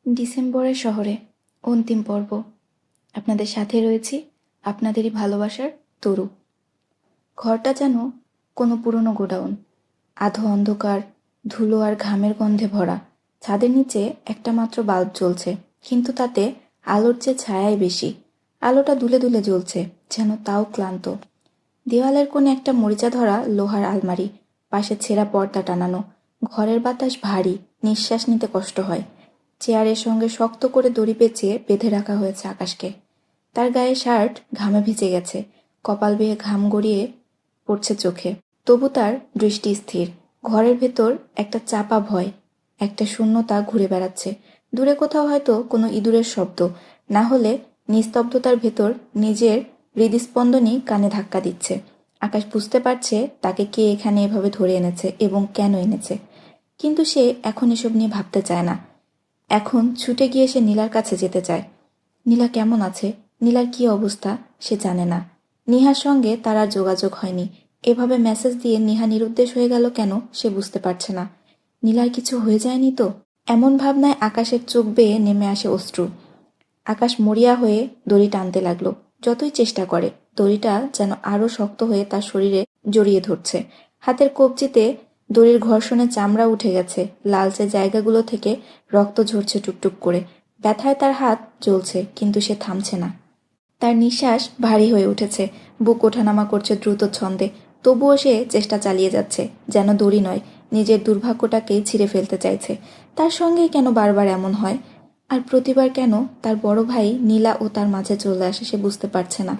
ডিসেম্বরের শহরে অন্তিম পর্ব। আপনাদের সাথে রয়েছি আপনাদেরই ভালোবাসার তরু। ঘরটা যেন কোনো পুরনো গোডাউন, আধো অন্ধকার, ধুলো আর ঘামের গন্ধে ভরা। ছাদের নিচে একটা মাত্র বাল্ব জ্বলছে, কিন্তু তাতে আলোর চেয়ে ছায়াই বেশি। আলোটা দুলে দুলে জ্বলছে, যেন তাও ক্লান্ত। দেওয়ালের কোণে একটা মরিচা ধরা লোহার আলমারি, পাশে ছেঁড়া পর্দা টানানো। ঘরের বাতাস ভারী, নিঃশ্বাস নিতে কষ্ট হয়। চেয়ারের সঙ্গে শক্ত করে দড়ি পেঁচিয়ে বেঁধে রাখা হয়েছে আকাশকে। তার গায়ে শার্ট ঘামে ভিজে গেছে, কপাল বেয়ে ঘাম গড়িয়ে পড়ছে চোখে। তবু তার দৃষ্টি স্থির। ঘরের ভেতর একটা চাপা ভয়, একটা শূন্যতা ঘুরে বেড়াচ্ছে। দূরে কোথাও হয়তো কোনো ইঁদুরের শব্দ, না হলে নিস্তব্ধতার ভেতর নিজের হৃদস্পন্দনই কানে ধাক্কা দিচ্ছে। আকাশ বুঝতে পারছে তাকে কে এখানে এভাবে ধরে এনেছে এবং কেন এনেছে, কিন্তু সে এখন এসব নিয়ে ভাবতে চায় না। এখন ছুটে গিয়ে সে নীলার কাছে যেতে চায়। নীলা কেমন আছে, নীলার কি অবস্থা সে জানে না। নিহার সঙ্গে তার আর যোগাযোগ হয়নি। এভাবে মেসেজ দিয়ে নিহা নিরুদ্দেশ হয়ে গেল কেন সে বুঝতে পারছে না। নীলার কিছু হয়ে যায়নি তো? এমন ভাবনায় আকাশের চোখ বেয়ে নেমে আসে অশ্রু। আকাশ মরিয়া হয়ে দড়ি টানতে লাগলো। যতই চেষ্টা করে, দড়িটা যেন আরো শক্ত হয়ে তার শরীরে জড়িয়ে ধরছে। হাতের কবজিতে দড়ির ঘর্ষণে চামড়া উঠে গেছে, লালচে জায়গাগুলো থেকে রক্ত ঝরছে টুকটুক করে। ব্যথায় তার হাত জ্বলছে, কিন্তু সে থামছে না। তার নিঃশ্বাস ভারী হয়ে উঠেছে, বুক ওঠানামা করছে দ্রুত ছন্দে। তবুও সে চেষ্টা চালিয়ে যাচ্ছে, যেন দড়ি নয়, নিজের দুর্ভাগ্যটাকেই ছিঁড়ে ফেলতে চাইছে। তার সঙ্গেই কেন বারবার এমন হয়? আর প্রতিবার কেন তার বড় ভাই নীলা ও তার মাঝে চলে আসে সে বুঝতে পারছে না।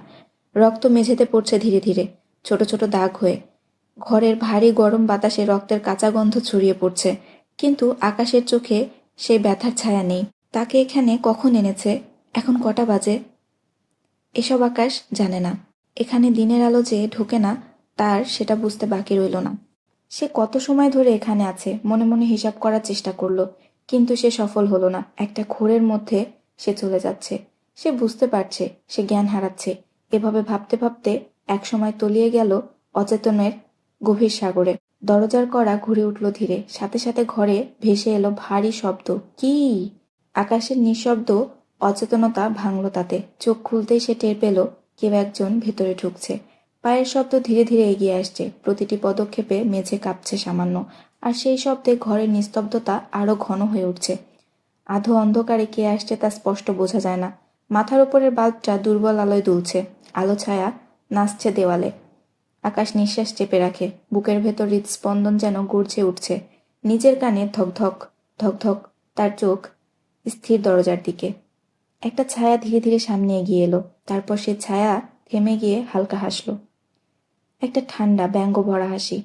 রক্ত মেঝেতে পড়ছে ধীরে ধীরে, ছোট ছোট দাগ হয়ে। ঘরের ভারী গরম বাতাসে রক্তের কাঁচা গন্ধ ছড়িয়ে পড়ছে, কিন্তু আকাশের চোখে সেই ব্যথার ছায়া নেই। তাকে এখানে কখন এনেছে? এখন কটা বাজে? এসব আকাশ জানে না। এখানে দিনের আলো যে ঢোকে না, তার সেটা বুঝতে বাকি রইল না। সে কত সময় ধরে এখানে আছে মনে মনে হিসাব করার চেষ্টা করলো, কিন্তু সে সফল হলো না। একটা ঘোরের মধ্যে সে চলে যাচ্ছে। সে বুঝতে পারছে সে জ্ঞান হারাচ্ছে। এভাবে ভাবতে ভাবতে একসময় তলিয়ে গেল অচেতনের গভীর সাগরে। দরজার কড়া ঘুরে উঠল ধীরে, সাথে সাথে ঘরে ভেসে এলো ভারী শব্দ। কি? আকাশের নিঃশব্দ অচেতনতা ভাঙল তাতে। চোখ খুলতেই সে টের পেল কেউ একজন ভেতরে ঢুকছে। পায়ের শব্দ ধীরে ধীরে এগিয়ে আসছে, প্রতিটি পদক্ষেপে মেঝে কাঁপছে সামান্য, আর সেই শব্দে ঘরের নিস্তব্ধতা আরো ঘন হয়ে উঠছে। আধো অন্ধকারে কে আসছে তা স্পষ্ট বোঝা যায় না। মাথার উপরের বাল্বটা দুর্বল আলোয় দুলছে, আলো ছায়া নাচছে দেওয়ালে। আকাশ নিঃশ্বাস চেপে রাখে, বুকের ভেতর হৃদস্পন্দন যেন গর্জে উঠছে। নিজের কানে ধকধক ধকধক। তার চোখ স্থির দরজার দিকে। একটা ছায়া ধীরে ধীরে সামনে এগিয়ে এলো, তারপর সে ছায়া থেমে গিয়ে হালকা হাসল, একটা ঠান্ডা ব্যঙ্গ ভরা হাসি।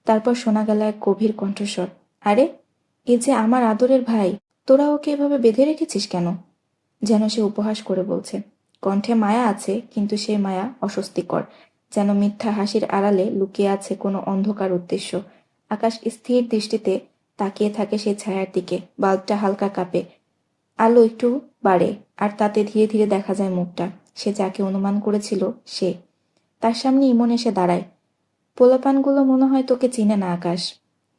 তারপর শোনা গেল এক গভীর কণ্ঠস্বর, আরে, এ যে আমার আদরের ভাই, তোরা ওকে এভাবে বেঁধে রেখেছিস কেন? যেন সে উপহাস করে বলছে। কণ্ঠে মায়া আছে, কিন্তু সে মায়া অস্বস্তিকর, যেন মিথ্যা হাসির আড়ালে লুকিয়ে আছে কোনো অন্ধকার উদ্দেশ্য। আকাশ স্থির দৃষ্টিতে তাকিয়ে থাকে সেই ছায়ার দিকে। বাল্বটা হালকা কাঁপে, আলো একটু বাড়ে, আর তাতে ধীরে ধীরে দেখা যায় মুখটা। সে যাকে অনুমান করেছিল সে। তার সামনে ইমন এসে দাঁড়ায়। পোলাপানগুলো মনে হয় তোকে চিনে না আকাশ।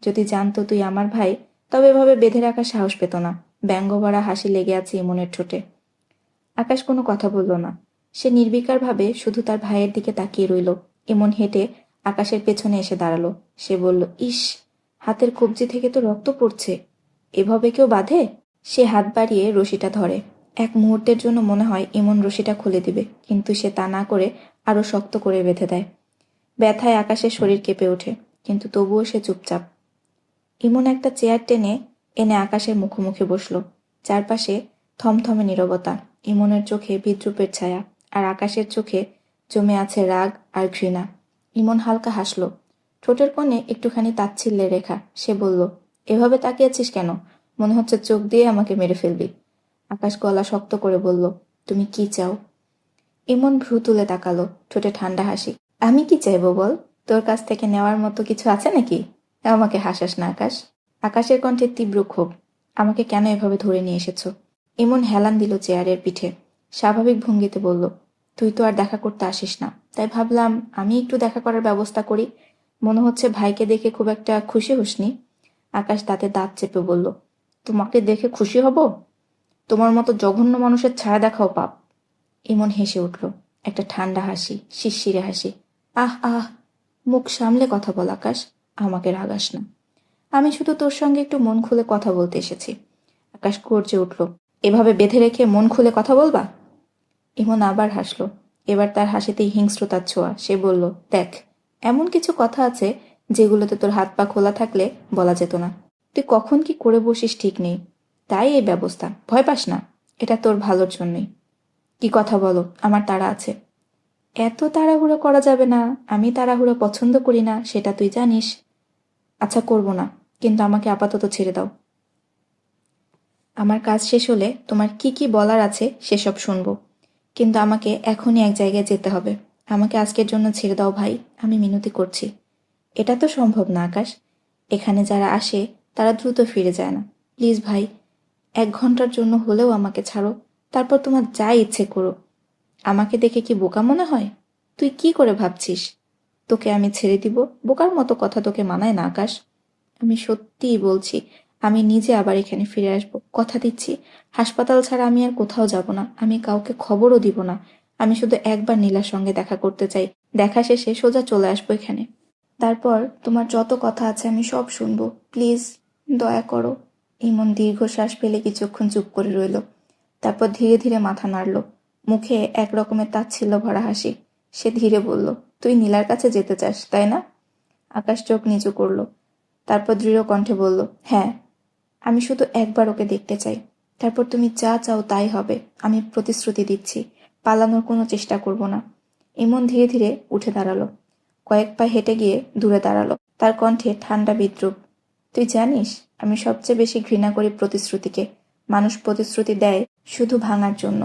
যদি জানতো তুই আমার ভাই, তবে এভাবে বেঁধে রাখার সাহস পেত না। ব্যঙ্গ ভরা হাসি লেগে আছে ইমনের ঠোঁটে। আকাশ কোনো কথা বলল না। সে নির্বিকারভাবে শুধু তার ভাইয়ের দিকে তাকিয়ে রইল। ইমন হেঁটে আকাশের পেছনে এসে দাঁড়ালো। সে বলল, ইস, হাতের কবজি থেকে তো রক্ত পড়ছে। এভাবে কেউ বাঁধে? সে হাত বাড়িয়ে রশিটা ধরে। এক মুহূর্তের জন্য মনে হয় ইমন রশিটা খুলে দিবে, কিন্তু সে তা না করে আরো শক্ত করে বেঁধে দেয়। ব্যথায় আকাশের শরীর কেঁপে ওঠে, কিন্তু তবুও সে চুপচাপ। ইমন একটা চেয়ার টেনে এনে আকাশের মুখোমুখি বসল। চারপাশে থমথমে নীরবতা। ইমনের চোখে বিদ্রূপের ছায়া, আর আকাশের চোখে জমে আছে রাগ আর ঘৃণা। ইমন হালকা হাসল, ঠোঁটের কোণে একটুখানি তাচ্ছিল্যের রেখা। সে বলল, এভাবে তাকিয়েছিস কেন? মনে হচ্ছে চোখ দিয়ে আমাকে মেরে ফেলবি। আকাশ গলা শক্ত করে বলল, তুমি কি চাও? ইমন ভ্রু তুলে তাকালো, ঠোঁটে ঠান্ডা হাসি। আমি কি চাইবো বল? তোর কাছ থেকে নেওয়ার মতো কিছু আছে নাকি? আমাকে হাসাস না আকাশ। আকাশের কণ্ঠে তীব্র ক্ষোভ। আমাকে কেন এভাবে ধরে নিয়ে এসেছো? ইমন হেলান দিল চেয়ারের পিঠে। স্বাভাবিক ভঙ্গিতে বলল, তুই তো আর দেখা করতে আসিস না, তাই ভাবলাম আমি একটু দেখা করার ব্যবস্থা করি। মনে হচ্ছে ভাইকে দেখে খুব একটা খুশি হোসনি। আকাশ দাঁতে দাঁত চেপে বলল, তোমাকে দেখে খুশি হব? তোমার মতো জঘন্য মানুষের ছায়া দেখাও পাপ। ইমন হেসে উঠল, একটা ঠান্ডা হাসি, শিরশিরে হাসি। আহ আহ, মুখ সামলে কথা বল আকাশ, আমাকে রাগাস না। আমি শুধু তোর সঙ্গে একটু মন খুলে কথা বলতে এসেছি। আকাশ গর্জে উঠল, এভাবে বেঁধে রেখে মন খুলে কথা বলবা? ইমন আবার হাসল, এবার তার হাসিতেই হিংস্রতার ছোঁয়া। সে বলল, দেখ, এমন কিছু কথা আছে যেগুলোতে তোর হাত পা খোলা থাকলে বলা যেত না। তুই কখন কি করে বসিস ঠিক নেই, তাই এই ব্যবস্থা। ভয় পাস না, এটা তোর ভালোর জন্যই। কি কথা বলো, আমার তাড়া আছে। এত তাড়াহুড়ো করা যাবে না, আমি তাড়াহুড়ো পছন্দ করি না, সেটা তুই জানিস। আচ্ছা, করব না, কিন্তু আমাকে আপাতত ছেড়ে দাও। আমার কাজ শেষ হলে তোমার কি কি বলার আছে সেসব শুনবো, কিন্তু আমাকে এখনই এক জায়গায় যেতে হবে। আমাকে আজকের জন্য ছেড়ে দাও ভাই, আমি মিনতি করছি। এটা তো সম্ভব না আকাশ, এখানে যারা আসে তারা দ্রুত ফিরে যায় না। প্লিজ ভাই, 1 ঘন্টার জন্য হলেও আমাকে ছাড়ো, তারপর তোমার যা ইচ্ছে করো। আমাকে দেখে কি বোকা মনে হয়? তুই কি করে ভাবছিস তোকে আমি ছেড়ে দিব? বোকার মতো কথা তোকে মানায় না আকাশ। আমি সত্যিই বলছি, আমি নিজে আবার এখানে ফিরে আসব, কথা দিচ্ছি। হাসপাতাল ছাড়া আমি আর কোথাও যাব না, আমি কাউকে খবরও দিব না। আমি শুধু একবার নীলার সঙ্গে দেখা করতে চাই, দেখা শেষে সোজা চলে আসবো এখানে। তারপর তোমার যত কথা আছে আমি সব শুনবো, প্লিজ, দয়া করো। ইমন দীর্ঘশ্বাস ফেলে কিছুক্ষণ চুপ করে রইল, তারপর ধীরে ধীরে মাথা নাড়ল, মুখে এক রকমের তাচ্ছিল্য ভরা হাসি। সে ধীরে বলল, তুই নীলার কাছে যেতে চাস, তাই না? আকাশ চোখ নিচু করল, তারপর দৃঢ় কণ্ঠে বলল, হ্যাঁ, আমি শুধু একবার ওকে দেখতে চাই। তারপর তুমি যা চাও তাই হবে, আমি প্রতিশ্রুতি দিচ্ছি। পালানোর কোনো চেষ্টা করব না। ইমন ধীরে ধীরে উঠে দাঁড়ালো, কয়েক পা হেঁটে গিয়ে দূরে দাঁড়ালো, তার কণ্ঠে ঠান্ডা বিদ্রুপ। তুই জানিস, আমি সবচেয়ে বেশি ঘৃণা করি প্রতিশ্রুতিকে। মানুষ প্রতিশ্রুতি দেয় শুধু ভাঙার জন্য।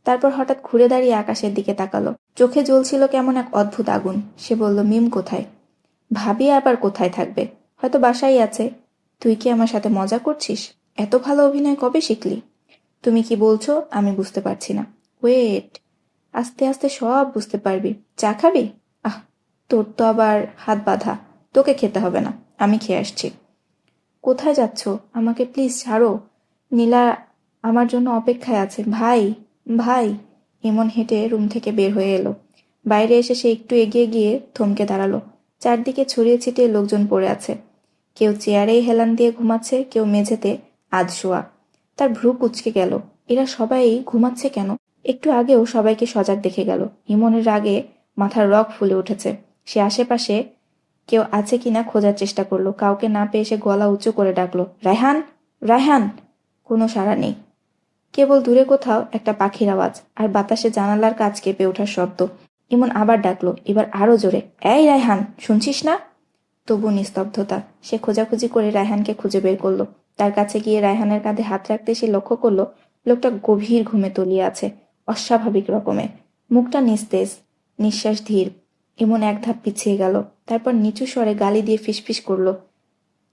তারপর হঠাৎ ঘুরে দাঁড়িয়ে আকাশের দিকে তাকালো, চোখে জ্বলছিল কেমন এক অদ্ভুত আগুন। সে বলল, মিম কোথায়? ভাবি আবার কোথায় থাকবে, হয়তো বাসায় আছে। তুই কি আমার সাথে মজা করছিস? এত ভালো অভিনয় কবে শিখলি? তুমি কি বলছো আমি বুঝতে পারছি না। ওয়েট, আস্তে আস্তে সব বুঝতে পারবি। চা খাবি? আহ, তোর তো আবার হাত বাঁধা, তোকে খেতে হবে না, আমি খেয়ে আসছি। কোথায় যাচ্ছ? আমাকে প্লিজ ছাড়ো। নীলা আমার জন্য অপেক্ষায় আছে। ভাই, ভাই। ইমন হেঁটে রুম থেকে বের হয়ে এলো। বাইরে এসে সে একটু এগিয়ে গিয়ে থমকে দাঁড়ালো। চারদিকে ছড়িয়ে ছিটিয়ে লোকজন পড়ে আছে। কেউ চেয়ারেই হেলান দিয়ে ঘুমাচ্ছে, কেউ মেঝেতে আধশোয়া। তার ভ্রু কুঁচকে গেল, এরা সবাই ঘুমাচ্ছে কেন? একটু আগেও সবাইকে সজাগ দেখে গেল। ইমনের রাগে মাথার রগ ফুলে উঠেছে। সে আশেপাশে কেউ আছে কিনা খোঁজার চেষ্টা করলো, কাউকে না পেয়ে সে গলা উঁচু করে ডাকলো, রায়হান, রায়হান। কোনো সাড়া নেই, কেবল দূরে কোথাও একটা পাখির আওয়াজ আর বাতাসে জানালার কাছ কেঁপে ওঠার শব্দ। ইমন আবার ডাকলো, এবার আরো জোরে, এই রায়হান, শুনছিস না? তবু নিস্তব্ধতা। সে খোঁজাখুঁজি করে রায়হানকে খুঁজে বের করলো। তার কাছে গিয়ে রায়হানের কাঁধে হাত রাখতে সে লক্ষ্য করলো লোকটা গভীর ঘুমে তলিয়ে আছে, অস্বাভাবিক রকমের। মুখটা নিস্তেজ, নিঃশ্বাস ধীর। ইমন এক ধাপ পিছিয়ে গেল, তারপর নিচু স্বরে গালি দিয়ে ফিসফিস করলো,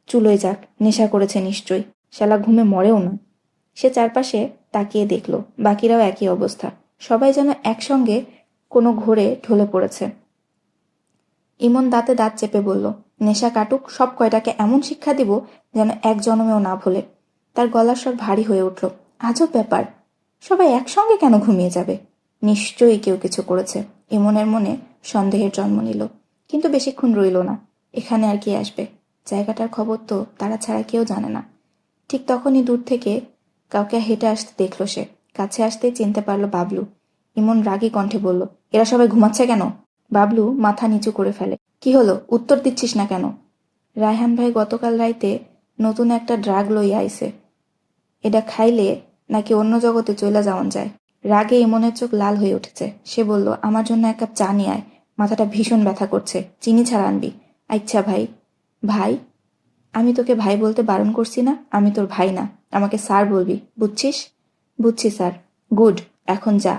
চুলোয় যাক, নেশা করেছে নিশ্চয়ই, শালা ঘুমে মরেও না। সে চারপাশে তাকিয়ে দেখল, বাকিরাও একই অবস্থা, সবাই যেন একসঙ্গে কোনো ঘোরে ঢলে পড়েছে। ইমন দাঁতে দাঁত চেপে বলল, নেশা কাটুক, সব কয়টাকে এমন শিক্ষা দিব যেন এক জনমেও না ভোলে। তার গলার স্বর ভারী হয়ে উঠল। আজব ব্যাপার, সবাই একসঙ্গে কেন ঘুমিয়ে যাবে? নিশ্চয়ই কেউ কিছু করেছে। ইমনের মনে সন্দেহের জন্ম নিল, কিন্তু বেশিক্ষণ রইল না। এখানে আর কি আসবে? জায়গাটার খবর তো তারা ছাড়া কেউ জানে না। ঠিক তখনই দূর থেকে কাউকে হেঁটে আসতে দেখল সে। কাছে আসতেই চিনতে পারল বাবলু। ইমন রাগী কণ্ঠে বলল, এরা সবাই ঘুমাচ্ছে কেন? বাবলু মাথা নিচু করে ফেলে। কি হলো, উত্তর দিচ্ছিস না কেন? রায়হান ভাই গতকাল রাইতে নতুন একটা ড্রাগ লইয়া আইছে, এটা খাইলে নাকি অন্য জগতে চইলা যাওয়ান যায়। রাগে ইমনের চোখ লাল হয়ে উঠেছে। সে বলল, আমার জন্য 1 কাপ চা নিয়ে আয়, মাথাটা ভীষণ ব্যথা করছে, চিনি ছাড়া আনবি। আচ্ছা ভাই। ভাই? আমি তোকে ভাই বলতে বারণ করছি না, আমি তোর ভাই না, আমাকে স্যার বলবি, বুঝছিস? বুঝছি স্যার। গুড, এখন যা।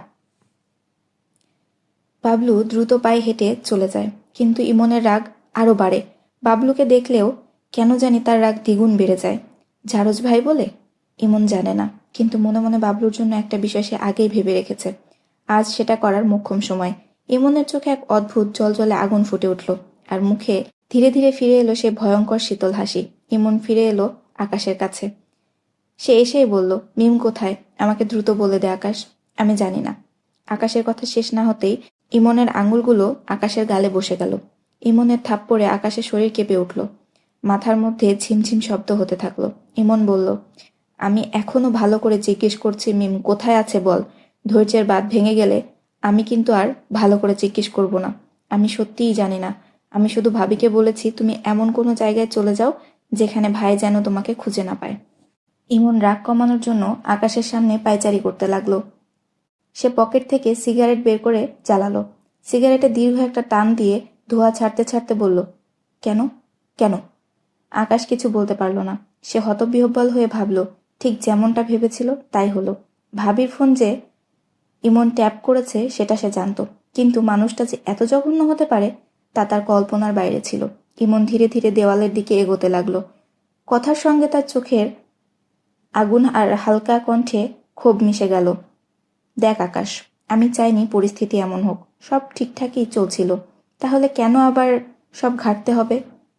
বাবলু দ্রুত পায়ে হেঁটে চলে যায়, কিন্তু ইমনের রাগ আরও বাড়ে। বাবলুকে দেখলেও কেন জানি তার রাগ দ্বিগুণ বেড়ে যায়। ঝাড়জ ভাই বলে? ইমন জানে না, কিন্তু মনে মনে বাবলুর জন্য একটা বিষয় সে আগেই ভেবে রেখেছে। আজ সেটা করার মোক্ষম সময়। ইমনের চোখে এক অদ্ভুত জলজলে আগুন ফুটে উঠল, আর মুখে ধীরে ধীরে ফিরে এলো সে ভয়ঙ্কর শীতল হাসি। ইমন ফিরে এলো আকাশের কাছে। সে এসেই বলল, মিম কোথায়? আমাকে দ্রুত বলে দে আকাশ, আমি জানি না। আকাশের কথা শেষ না হতেই ইমনের আঙুলগুলো আকাশের গালে বসে গেল। ইমনের থাপ্পড়ে আকাশের শরীর কেঁপে উঠল। মাথার মধ্যে ঝিমঝিম শব্দ হতে থাকলো। ইমন বলল, আমি এখনো ভালো করে জিজ্ঞেস করছি মিম কোথায় আছে বল। ধৈর্যের বাঁধ ভেঙে গেলে আমি কিন্তু আর ভালো করে জিজ্ঞেস করব না। আমি সত্যিই জানি না। আমি শুধু ভাবিকে বলেছি তুমি এমন কোনো জায়গায় চলে যাও যেখানে ভাই যেন তোমাকে খুঁজে না পায়। ইমন রাগ কমানোর জন্য আকাশের সামনে পায়চারি করতে লাগলো। সে পকেট থেকে সিগারেট বের করে জ্বালালো। সিগারেটে দীর্ঘ একটা টান দিয়ে ধোঁয়া ছাড়তে ছাড়তে বলল, কেন কেন? আকাশ কিছু বলতে পারল না। সে হতবিহ্বল হয়ে ভাবল, ঠিক যেমনটা ভেবেছিল তাই হলো। ভাবির ফোন যে ইমন ট্যাপ করেছে সেটা সে জানত, কিন্তু মানুষটা যে এত জঘন্য হতে পারে তা তার কল্পনার বাইরে ছিল। ইমন ধীরে ধীরে দেওয়ালের দিকে এগোতে লাগলো। কথার সঙ্গে তার চোখের আগুন আর হালকা কণ্ঠে ক্ষোভ মিশে গেল। দেখ আকাশ, আমি চাইনি পরিস্থিতি এমন হোক। সব ঠিকঠাকই চলছিল, তাহলে কেন আবার সব ঘাটতে হবে?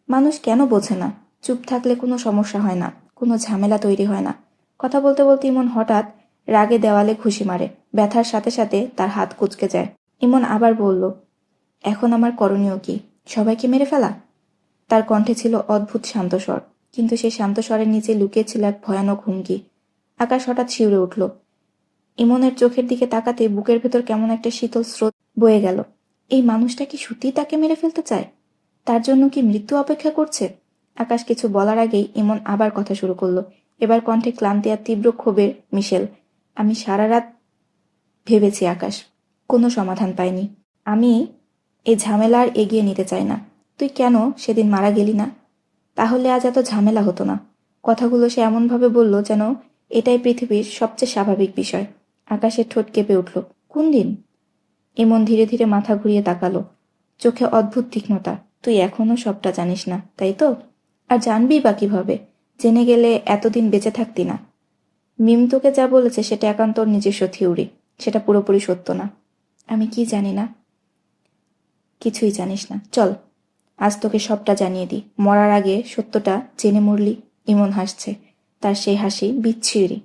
মানুষ কেন বোঝে না চুপ থাকলে কোনো সমস্যা হয় না, কোনো ঝামেলা তৈরি হয় না? কথা বলতে বলতে ইমন হঠাৎ রাগে দেওয়ালে ঘুষি মারে। ব্যথার সাথে সাথে তার হাত কুঁচকে যায়। ইমন আবার বলল, এখন আমার করণীয় কি? সবাইকে মেরে ফেলা? তার কণ্ঠে ছিল অদ্ভুত শান্ত স্বর, কিন্তু সেই শান্ত স্বরের নিচে লুকিয়ে ছিল এক ভয়ানক হুমকি। আকাশ হঠাৎ শিউরে উঠল। ইমনের চোখের দিকে তাকাতে বুকের ভেতর কেমন একটা শীতল স্রোত বয়ে গেল। এই মানুষটা কি সত্যিই তাকে মেরে ফেলতে চায়? তার জন্য কি মৃত্যু অপেক্ষা করছে? আকাশ কিছু বলার আগেই ইমন আবার কথা শুরু করলো। এবার কণ্ঠে ক্লান্তি আর তীব্র ক্ষোভের মিশেল। আমি সারা রাত ভেবেছি আকাশ, কোনো সমাধান পাইনি। আমি এই ঝামেলা আর এগিয়ে নিতে চাই না। তুই কেন সেদিন মারা গেলি না? তাহলে আজ এত ঝামেলা হতো না। কথাগুলো সে এমনভাবে বলল যেন এটাই পৃথিবীর সবচেয়ে স্বাভাবিক বিষয়। আকাশের ঠোঁট কেঁপে উঠল। কোন দিন? ইমন ধীরে ধীরে মাথা ঘুরিয়ে তাকালো, চোখে অদ্ভুত তীক্ষ্ণতা। তুই এখনো সবটা জানিস না, তাই তো? আর জানবি বা কিভাবে? জেনে গেলে এতদিন বেঁচে থাকতি না। মিম তোকে যা বলেছে সেটা একান্ত ওর নিজস্ব থিওরি, সেটা পুরোপুরি সত্য না। আমি কি জানি না? কিছুই জানিস না। চল, আজ তোকে সবটা জানিয়ে দিই। মরার আগে সত্যটা জেনে মরলি। ইমন হাসছে, তার সেই হাসি বিচ্ছিরি।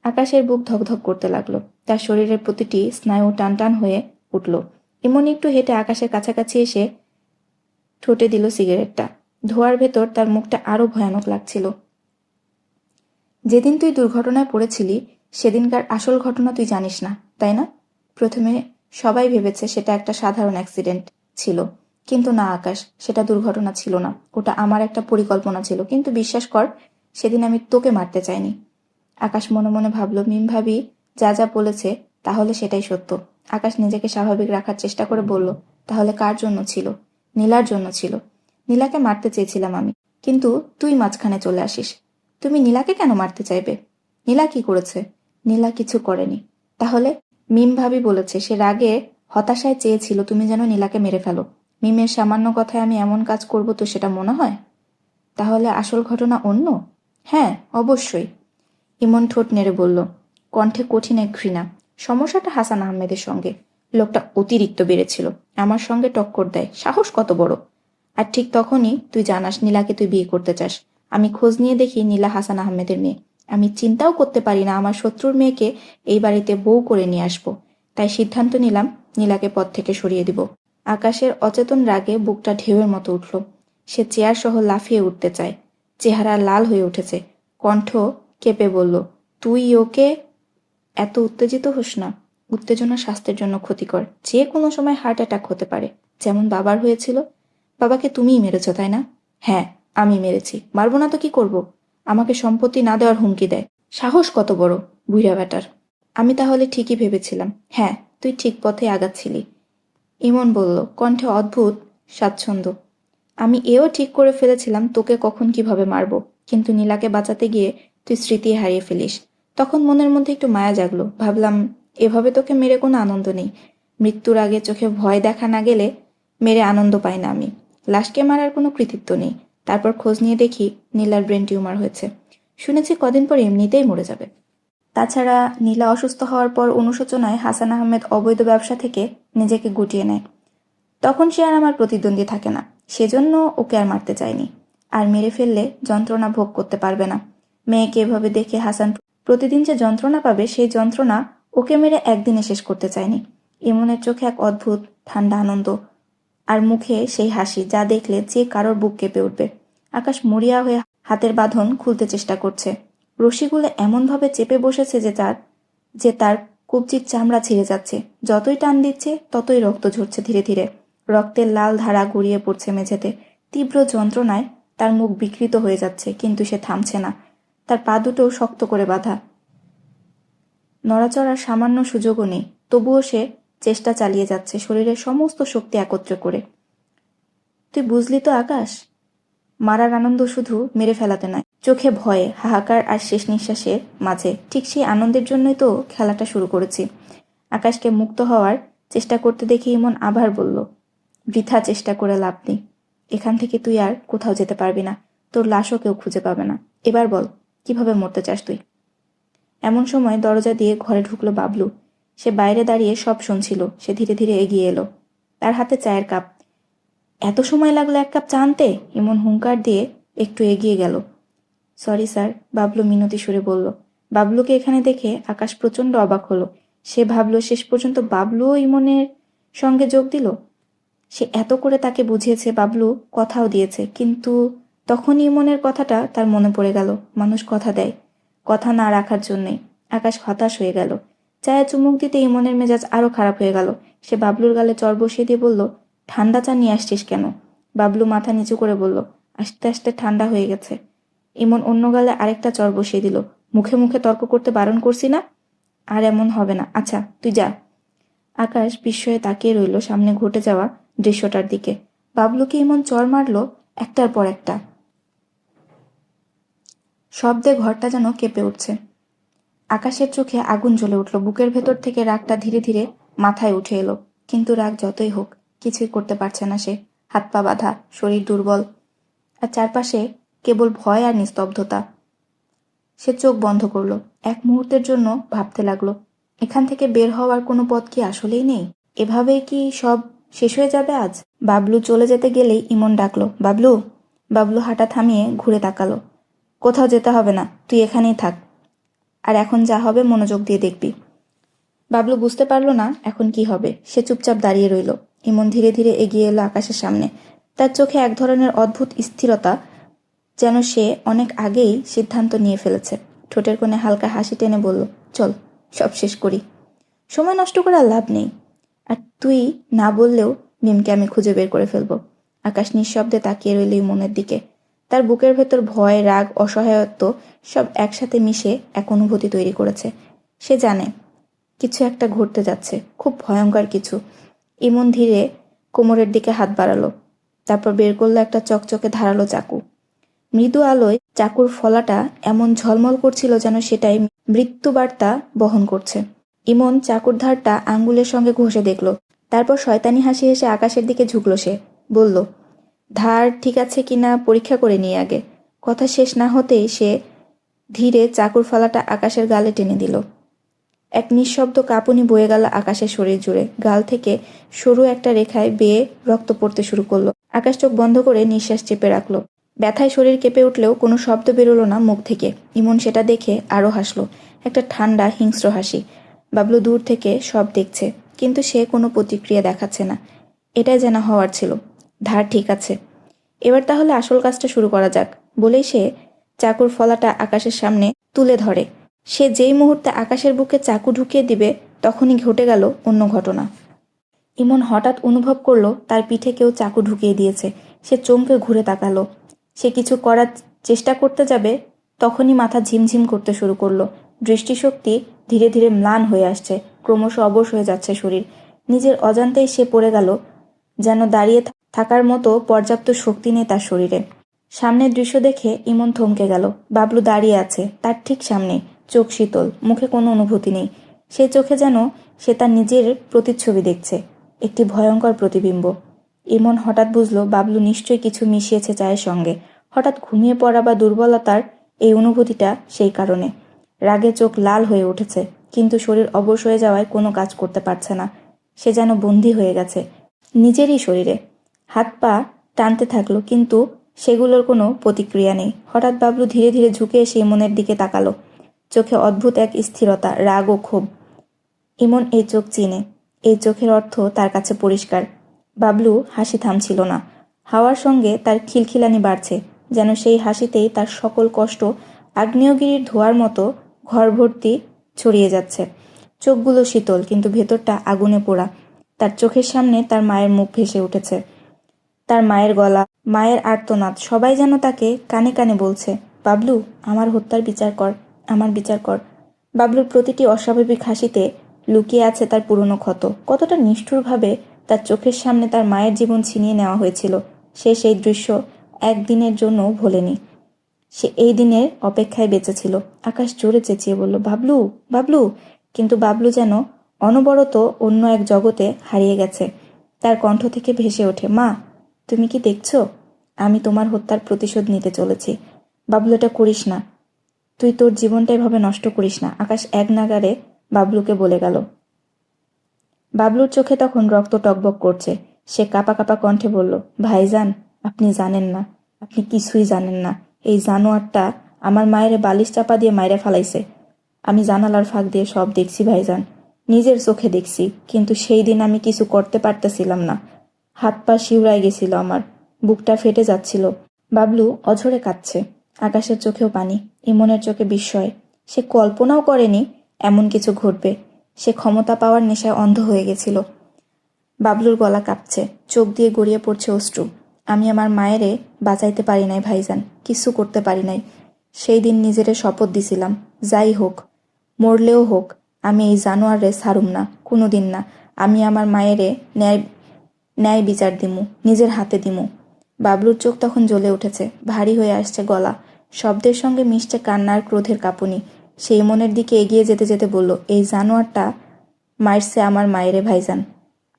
আকাশের বুক ধকধক করতে লাগলো। তার শরীরের প্রতিটি স্নায়ু টান টান হয়ে উঠল। ইমন একটু হেঁটে আকাশের কাছাকাছি এসে ঠোঁটে দিল সিগারেটটা। ধোয়ার ভেতর তার মুখটা আরো ভয়ানক লাগছিল। যেদিন তুই দুর্ঘটনায় পড়েছিলি সেদিনকার আসল ঘটনা তুই জানিস না, তাই না? প্রথমে সবাই ভেবেছে সেটা একটা সাধারণ অ্যাক্সিডেন্ট ছিল, কিন্তু না আকাশ, সেটা দুর্ঘটনা ছিল না। ওটা আমার একটা পরিকল্পনা ছিল। কিন্তু বিশ্বাস কর, সেদিন আমি তোকে মারতে চাইনি। আকাশ মনে মনে ভাবল, মিম ভাবি যা যা বলেছে তাহলে সেটাই সত্য। আকাশ নিজেকে স্বাভাবিক রাখার চেষ্টা করে বলল, তাহলে কার জন্য ছিল? নীলার জন্য ছিল। নীলাকে মারতে চেয়েছিলাম আমি, কিন্তু তুই মাঝখানে চলে আসিস। তুমি নীলাকে কেন মারতে চাইবে? নীলা কি করেছে? নীলা কিছু করেনি। তাহলে? মিম ভাবি বলেছে সে রাগে হতাশায় চেয়েছিল তুমি যেন নীলাকে মেরে ফেলো। মিমের সামান্য কথায় আমি এমন কাজ করব তো সেটা মনে হয়? তাহলে আসল ঘটনা অন্য? হ্যাঁ, অবশ্যই। ইমন ঠোঁট নেড়ে বলল, কণ্ঠে কঠিন এক ঘৃণা। সমস্যাটা হাসান আহমেদের সঙ্গে। লোকটা অতিরিক্ত বেড়েছিল, আমার সঙ্গে টক্কর দেয়। সাহস কত বড়! আর ঠিক তখনই তুই জানাস নীলাকে তুই বিয়ে করতে চাস। আমি খোঁজ নিয়ে দেখি নীলা হাসান আহমেদের মেয়ে। আমি চিন্তাও করতে পারি না আমার শত্রুর মেয়েকে এই বাড়িতে বউ করে নিয়ে আসবো। তাই সিদ্ধান্ত নিলাম নীলাকে পথ থেকে সরিয়ে দিব। আকাশের অচেতন রাগে বুকটা ঢেউয়ের মতো উঠল। সে চেয়ার সহ লাফিয়ে উঠতে চায়। চেহারা লাল হয়ে উঠেছে। কণ্ঠ কেঁপে বলল, তুই ওকে? এত উত্তেজিত হোস না। উত্তেজনা স্বাস্থ্যের জন্য ক্ষতিকর। যে কোনো সময় হার্ট অ্যাটাক হতে পারে, যেমন বাবার হয়েছিল। বাবাকে তুমিই মেরেছ, তাই না? হ্যাঁ, আমি মেরেছি। মারবো না তো কি করব? আমাকে সম্পত্তি না দেওয়ার হুমকি দেয়। সাহস কত বড় বুইড়া ব্যাটার! আমি তাহলে ঠিকই ভেবেছিলাম। হ্যাঁ, তুই ঠিক পথে আগাচ্ছিলি। ইমন বলল, কণ্ঠে অদ্ভুত স্বাচ্ছন্দ্য। আমি এও ঠিক করে ফেলেছিলাম তোকে কখন কিভাবে মারবো, কিন্তু নীলাকে বাঁচাতে গিয়ে তুই স্মৃতি হারিয়ে ফেলিস। তখন মনের মধ্যে একটু মায়া জাগলো। ভাবলাম, এভাবে তোকে মেরে কোনো আনন্দ নেই। মৃত্যুর আগে চোখে ভয় দেখা না গেলে মেরে আনন্দ পাই না আমি। লাশকে মারার কোনো কৃতিত্ব নেই। তারপর খোঁজ নিয়ে দেখি নীলার ব্রেন টিউমার হয়েছে। শুনেছি কদিন পর এমনিতেই মরে যাবে। তাছাড়া নীলা অসুস্থ হওয়ার পর অনুশোচনায় হাসান আহমেদ অবৈধ ব্যবসা থেকে নিজেকে গুটিয়ে নেয়। তখন সে আর আমার প্রতিদ্বন্দ্বী থাকে না। সেজন্য ওকে আর মারতে চাইনি। আর মেরে ফেললে যন্ত্রণা ভোগ করতে পারবে না। মেয়েকে এভাবে দেখে হাসান প্রতিদিন যে যন্ত্রণা পাবে সেই যন্ত্রণা ওকে মেরে একদিনে শেষ করতে চায়নি। ইমনের চোখে এক অদ্ভুত ঠান্ডা আনন্দ, আর মুখে সেই হাসি যা দেখলে যে কারোর বুক কেঁপে উঠবে। আকাশ মরিয়া হয়ে হাতের বাঁধন খুলতে চেষ্টা করছে। রশিগুলো এমনভাবে চেপে বসেছে যে তার কবজির চামড়া ছিঁড়ে যাচ্ছে। যতই টান দিচ্ছে ততই রক্ত ঝরছে ধীরে ধীরে। রক্তের লাল ধারা গড়িয়ে পড়ছে মেঝেতে। তীব্র যন্ত্রণায় তার মুখ বিকৃত হয়ে যাচ্ছে, কিন্তু সে থামছে না। তার পা দুটো শক্ত করে বাঁধা, নড়াচড়ার সামান্য সুযোগও নেই। তবুও সে চেষ্টা চালিয়ে যাচ্ছে, শরীরের সমস্ত শক্তি একত্র করে। তুই বুঝলি তো আকাশ, মারার আনন্দ শুধু মেরে ফেলাতে নয়, চোখে ভয়ে, হাহাকার আর শেষ নিঃশ্বাসের মাঝে। ঠিক সেই আনন্দের জন্যই তো খেলাটা শুরু করেছি। আকাশকে মুক্ত হওয়ার চেষ্টা করতে দেখে ইমন আবার বলল, বৃথা চেষ্টা করে লাভ নেই। এখান থেকে তুই আর কোথাও যেতে পারবি না। তোর লাশও কেউ খুঁজে পাবে না। এবার বল, কিভাবে মরতে চাস তুই? এমন সময় দরজা দিয়ে ঘরে ঢুকলো বাবলু। সে বাইরে দাঁড়িয়ে সব শুনছিল। সে ধীরে ধীরে এগিয়ে এলো, তার হাতে চায়ের কাপ। এত সময় লাগলো এক কাপ চা আনতে? ইমন হুঙ্কার দিয়ে একটু এগিয়ে গেল। সরি স্যার, বাবলু মিনতি সুরে বলল। বাবলুকে এখানে দেখে আকাশ প্রচণ্ড অবাক হলো। সে ভাবল শেষ পর্যন্ত বাবলুও ইমনের সঙ্গে যোগ দিল। সে এত করে তাকে বুঝিয়েছে, বাবলু কথাও দিয়েছে, কিন্তু তখনই ইমনের কথাটা তার মনে পড়ে গেল। মানুষ কথা দেয়, কথা না রাখার জন্যেই। আকাশ হতাশ হয়ে গেল। চায়ে চুমুক দিতে ইমনের মেজাজ আরও খারাপ হয়ে গেল। সে বাবলুর গালে চড় বসিয়ে দিয়ে বলল, ঠান্ডা চা নিয়ে আসছিস কেন? বাবলু মাথা নিচু করে বলল, আস্তে আস্তে ঠান্ডা হয়ে গেছে। ইমন অন্য গালে আরেকটা চড় বসিয়ে দিল। মুখে মুখে তর্ক করতে বারণ করছি না? আর এমন হবে না। আচ্ছা তুই যা। আকাশ বিস্ময়ে তাকিয়ে রইল সামনে ঘটে যাওয়া দৃশ্যটার দিকে। বাবলুকে ইমন চড় মারল একটার পর একটা। শব্দে ঘরটা যেন কেঁপে উঠছে। আকাশের চোখে আগুন জ্বলে উঠল। বুকের ভেতর থেকে রাগটা ধীরে ধীরে মাথায় উঠে এলো। কিন্তু রাগ যতই হোক, কিছুই করতে পারছে না সে। হাত পা বাঁধা, শরীর দুর্বল, আর চারপাশে কেবল ভয় আর নিস্তব্ধতা। সে চোখ বন্ধ করলো। এক মুহূর্তের জন্য ভাবতে লাগলো, এখান থেকে বের হওয়ার কোনো পথ কি আসলেই নেই? এভাবেই কি সব শেষ হয়ে যাবে আজ? বাবলু চলে যেতে গেলেই ইমন ডাকলো, বাবলু। বাবলু হাঁটা থামিয়ে ঘুরে তাকালো। কোথাও যেতে হবে না, তুই এখানেই থাক, আর এখন যা হবে মনোযোগ দিয়ে দেখবি। বাবলু বুঝতে পারল না এখন কি হবে। সে চুপচাপ দাঁড়িয়ে রইল। ইমন ধীরে ধীরে এগিয়ে এলো আকাশের সামনে। তার চোখে এক ধরনের অদ্ভুত স্থিরতা, যেন সে অনেক আগেই সিদ্ধান্ত নিয়ে ফেলেছে। ঠোঁটের কোণে হালকা হাসি টেনে বলল, চল সব শেষ করি। সময় নষ্ট করে আর লাভ নেই। আর তুই না বললেও মিমকে আমি খুঁজে বের করে ফেলবো। আকাশ নিঃশব্দে তাকিয়ে রইল ইমনের দিকে। তার বুকের ভেতর ভয়, রাগ, অসহায়ত্ব সব একসাথে মিশে এক অনুভূতি তৈরি করেছে। সে জানে কিছু একটা ঘটতে যাচ্ছে, খুব ভয়ঙ্কর কিছু। ইমন ধীরে কোমরের দিকে হাত বাড়ালো, তারপর বের করলো একটা চকচকে ধারালো চাকু। মৃদু আলোয় চাকুর ফলাটা এমন ঝলমল করছিল যেন সেটাই মৃত্যুবার্তা বহন করছে। ইমন চাকুর ধারটা আঙ্গুলের সঙ্গে ঘষে দেখল। তারপর শয়তানি হাসি হেসে আকাশের দিকে ঝুঁকল। সে বলল, ধার ঠিক আছে কিনা পরীক্ষা করে নিয়ে আগে। কথা শেষ না হতেই সে ধীরে চাকুর ফলাটা আকাশের গালে টেনে দিল। এক নিঃশব্দ কাঁপুনি বয়ে গেল আকাশের শরীর জুড়ে। গাল থেকে সরু একটা রেখায় বেয়ে রক্ত পড়তে শুরু করলো। আকাশ চোখ বন্ধ করে নিঃশ্বাস চেপে রাখলো। ব্যথায় শরীর কেঁপে উঠলেও কোনো শব্দ বেরোলো না মুখ থেকে। ইমন সেটা দেখে আরও হাসলো, একটা ঠান্ডা হিংস্র হাসি। বাবলু দূর থেকে সব দেখছে, কিন্তু সে কোনো প্রতিক্রিয়া দেখাচ্ছে না। এটাই যেন হওয়ার ছিল। ধার ঠিক আছে, এবার তাহলে আসল কাজটা শুরু করা যাক, বলেই সে চাকুর ফলাটা আকাশের সামনে তুলে ধরে। সে যেই মুহূর্তে আকাশের বুকে চাকু ঢুকিয়ে দিবে, তখনই ঘটে গেল অন্য ঘটনা। ইমন হঠাৎ অনুভব করলো তার পিঠে কেউ চাকু ঢুকিয়ে দিয়েছে। সে চমকে ঘুরে তাকালো। সে কিছু করার চেষ্টা করতে যাবে, তখনই মাথা ঝিমঝিম করতে শুরু করলো। দৃষ্টিশক্তি ধীরে ধীরে ম্লান হয়ে আসছে, ক্রমশ অবশ হয়ে যাচ্ছে শরীর। নিজের অজান্তেই সে পড়ে গেল, যেন দাঁড়িয়ে থাকার মতো পর্যাপ্ত শক্তি নেই তার শরীরে। সামনের দৃশ্য দেখে ইমন থমকে গেল। বাবলু দাঁড়িয়ে আছে তার ঠিক সামনে, চোখ শীতল, মুখে কোনো অনুভূতি নেই। সে চোখে যেন সে তার নিজের প্রতিচ্ছবি দেখছে, একটি ভয়ঙ্কর প্রতিবিম্ব। ইমন হঠাৎ বুঝল বাবলু নিশ্চয়ই কিছু মিশিয়েছে চায়ের সঙ্গে। হঠাৎ ঘুমিয়ে পড়া বা দুর্বলতার এই অনুভূতিটা সেই কারণে। রাগে চোখ লাল হয়ে উঠেছে, কিন্তু শরীর অবশ হয়ে যাওয়ায় কোনো কাজ করতে পারছে না। সে যেন বন্দী হয়ে গেছে নিজেরই শরীরে। হাত পা টানতে থাকলো, কিন্তু সেগুলোর কোনো প্রতিক্রিয়া নেই। হঠাৎ বাবলু ধীরে ধীরে ঝুঁকে এসে ইমনের দিকে তাকালো। চোখে অদ্ভুত এক স্থিরতা, রাগ ও ক্ষোভ। ইমন এই চোখ চিনে, এই চোখের অর্থ তার কাছে পরিষ্কার। বাবলু হাসি থামছিল না, হাওয়ার সঙ্গে তার খিলখিলানি বাড়ছে, যেন সেই হাসিতেই তার সকল কষ্ট আগ্নেয়গিরির ধোঁয়ার মতো ঘর ভর্তি ছড়িয়ে যাচ্ছে। চোখগুলো শীতল, কিন্তু ভেতরটা আগুনে পোড়া। তার চোখের সামনে তার মায়ের মুখ ভেসে উঠেছে, তার মায়ের গলা, মায়ের আর্তনাদ, সবাই যেন তাকে কানে কানে বলছে, বাবলু, আমার হত্যার বিচার কর, আমার বিচার কর। বাবলুর প্রতিটি অস্বাভাবিক হাসিতে লুকিয়ে আছে তার পুরনো ক্ষত। কতটা নিষ্ঠুরভাবে তার চোখের সামনে তার মায়ের জীবন ছিনিয়ে নেওয়া হয়েছিল। সে সেই দৃশ্য একদিনের জন্যও ভোলেনি। সে এই দিনের অপেক্ষায় বেঁচেছিল। আকাশ জোরে চেঁচিয়ে বলল, বাবলু, বাবলু। কিন্তু বাবলু যেন অনবরত অন্য এক জগতে হারিয়ে গেছে। তার কণ্ঠ থেকে ভেসে ওঠে, মা, তুমি কি দেখছো? আমি তোমার হত্যার প্রতিশোধ নিতে চলেছি। বাবলু, এটা করিস না, তুই তোর জীবনটা এভাবে নষ্ট করিস না, আকাশ এক নাগাড়ে বাবলুকে বলে গেল। বাবলুর চোখে তখন রক্ত টকবক করছে। সে কাঁপা কাঁপা কণ্ঠে বলল, ভাইজান, আপনি জানেন না, আপনি কিছুই জানেন না। এই জানোয়ারটা আমার মায়ের বালিশ চাপা দিয়ে মাইরে ফালাইছে। আমি জানালার ফাঁক দিয়ে সব দেখছি ভাইজান, নিজের চোখে দেখছি, কিন্তু সেই দিন আমি কিছু করতে পারতেছিলাম না। হাত পা শিউরায় গেছিল আমার, বুকটা ফেটে যাচ্ছিল। বাবলু অঝরে কাঁদছে, আকাশের চোখেও পানি, ইমনের চোখে বিস্ময়। সে কল্পনাও করেনি এমন কিছু ঘটবে। সে ক্ষমতা পাওয়ার নেশায় অন্ধ হয়ে গেছিল। বাবলুর গলা কাঁপছে, চোখ দিয়ে গড়িয়ে পড়ছে অশ্রু। আমি আমার মায়েরে বাঁচাইতে পারি নাই ভাইজান, কিছু করতে পারি নাই। সেই দিন নিজেরে শপথ দিছিলাম, যাই হোক, মরলেও হোক, আমি এই জানোয়ারে ছাড়ুম না, কোনো দিন না। আমি আমার মায়েরে ন্যায় ন্যায় বিচার দিমু, নিজের হাতে দিমু। বাবলুর চোখ তখন জ্বলে উঠেছে, ভারী হয়ে আসছে গলা, শব্দের সঙ্গে মিশছে কান্নার ক্রোধের কাঁপুনি। সেই মনের দিকে এগিয়ে যেতে যেতে বলল, এই জানোয়ারটা মারছে আমার মায়েরে ভাইজান,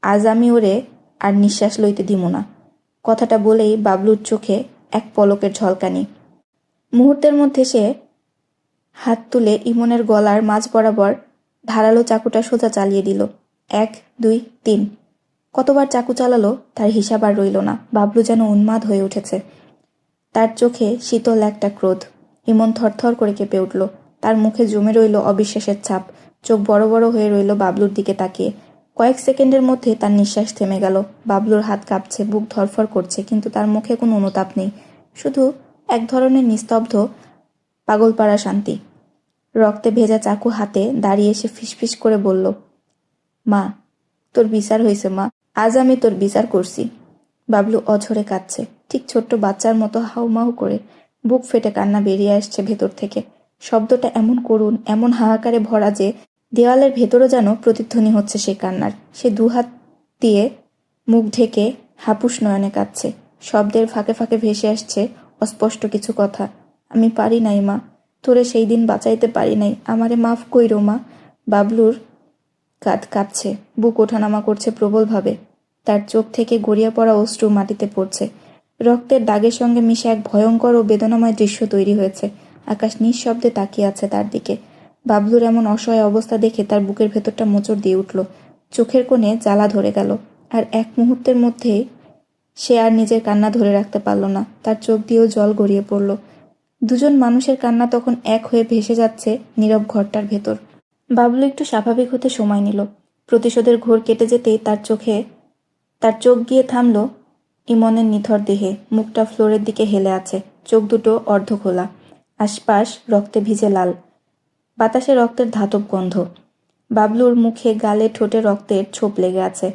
আজ আমি ওরে আর নিঃশ্বাস লইতে দিমু না। কথাটা বলেই বাবলুর চোখে এক পলকের ঝলকানি। মুহূর্তের মধ্যে সে হাত তুলে ইমনের গলার মাঝ বরাবর ধারালো চাকুটা সোজা চালিয়ে দিল। 1, 2, 3। কতবার চাকু চালালো তার হিসাব আর রইল না। বাবলু যেন উন্মাদ হয়ে উঠেছে, তার চোখে শীতল একটা ক্রোধ। ইমন থরথর করে কেঁপে উঠল, তার মুখে জমে রইল অবিশ্বাসের ছাপ, চোখ বড় বড় হয়ে রইল বাবলুর দিকে তাকিয়ে। কয়েক সেকেন্ডের মধ্যে তার নিঃশ্বাস থেমে গেল। বাবলুর হাত কাঁপছে, বুক ধরফর করছে, কিন্তু তার মুখে কোনো অনুতাপ নেই, শুধু এক ধরনের নিস্তব্ধ পাগলপাড়া শান্তি। রক্তে ভেজা চাকু হাতে দাঁড়িয়ে সে ফিসফিস করে বলল, মা, তোর বিচার হয়েছে মা, আজ আমি তোর বিচার করছি। বাবলু অঝরে কাঁদছে, ঠিক ছোট্ট বাচ্চার মতো হাউমাউ করে। বুক ফেটে কান্না বেরিয়ে আসছে ভেতর থেকে। শব্দটা এমন করুণ, এমন হাহাকারে ভরা যে দেওয়ালের ভেতরও যেন প্রতিধ্বনি হচ্ছে সেই কান্নার। সে দুহাত দিয়ে মুখ ঢেকে হাপুস নয়নে কাঁদছে। শব্দের ফাঁকে ফাঁকে ভেসে আসছে অস্পষ্ট কিছু কথা। আমি পারি নাই মা, তোরে সেই দিন বাঁচাইতে পারি নাই, আমারে মাফ কইরো মা। বাবলুর কাঁধ কাঁপছে, বুক ওঠানামা করছে প্রবলভাবে। তার চোখ থেকে গড়িয়ে পড়া অশ্রু মাটিতে পড়ছে। রক্তের দাগের সঙ্গে মিশে এক ভয়ঙ্কর ও বেদনাময় দৃশ্য তৈরি হয়েছে। আকাশ নিঃশব্দে তাকিয়ে আছে তার দিকে। বাবলুর এমন অসহায় অবস্থা দেখে তার বুকের ভেতরটা মোচড় দিয়ে উঠল, চোখের কোণে জ্বালা ধরে গেল। আর এক মুহূর্তের মধ্যেই সে আর নিজের কান্না ধরে রাখতে পারল না, তার চোখ দিয়েও জল গড়িয়ে পড়ল। দুজন মানুষের কান্না তখন এক হয়ে ভেসে যাচ্ছে নীরব ঘরটার ভেতর। বাবলু একটু স্বাভাবিক হতে সময় নিল। প্রতিশোধের ঘোর কেটে যেতেই তার চোখ গিয়ে থামল ইমনের নিথর দেহে। মুখটা ফ্লোরের দিকে হেলে আছে, চোখ দুটো অর্ধ খোলা, আশপাশ রক্তে ভিজে লাল, বাতাসে রক্তের ধাতব গন্ধ। বাবলুর মুখে, গালে, ঠোঁটে রক্তের ছোপ লেগে আছে।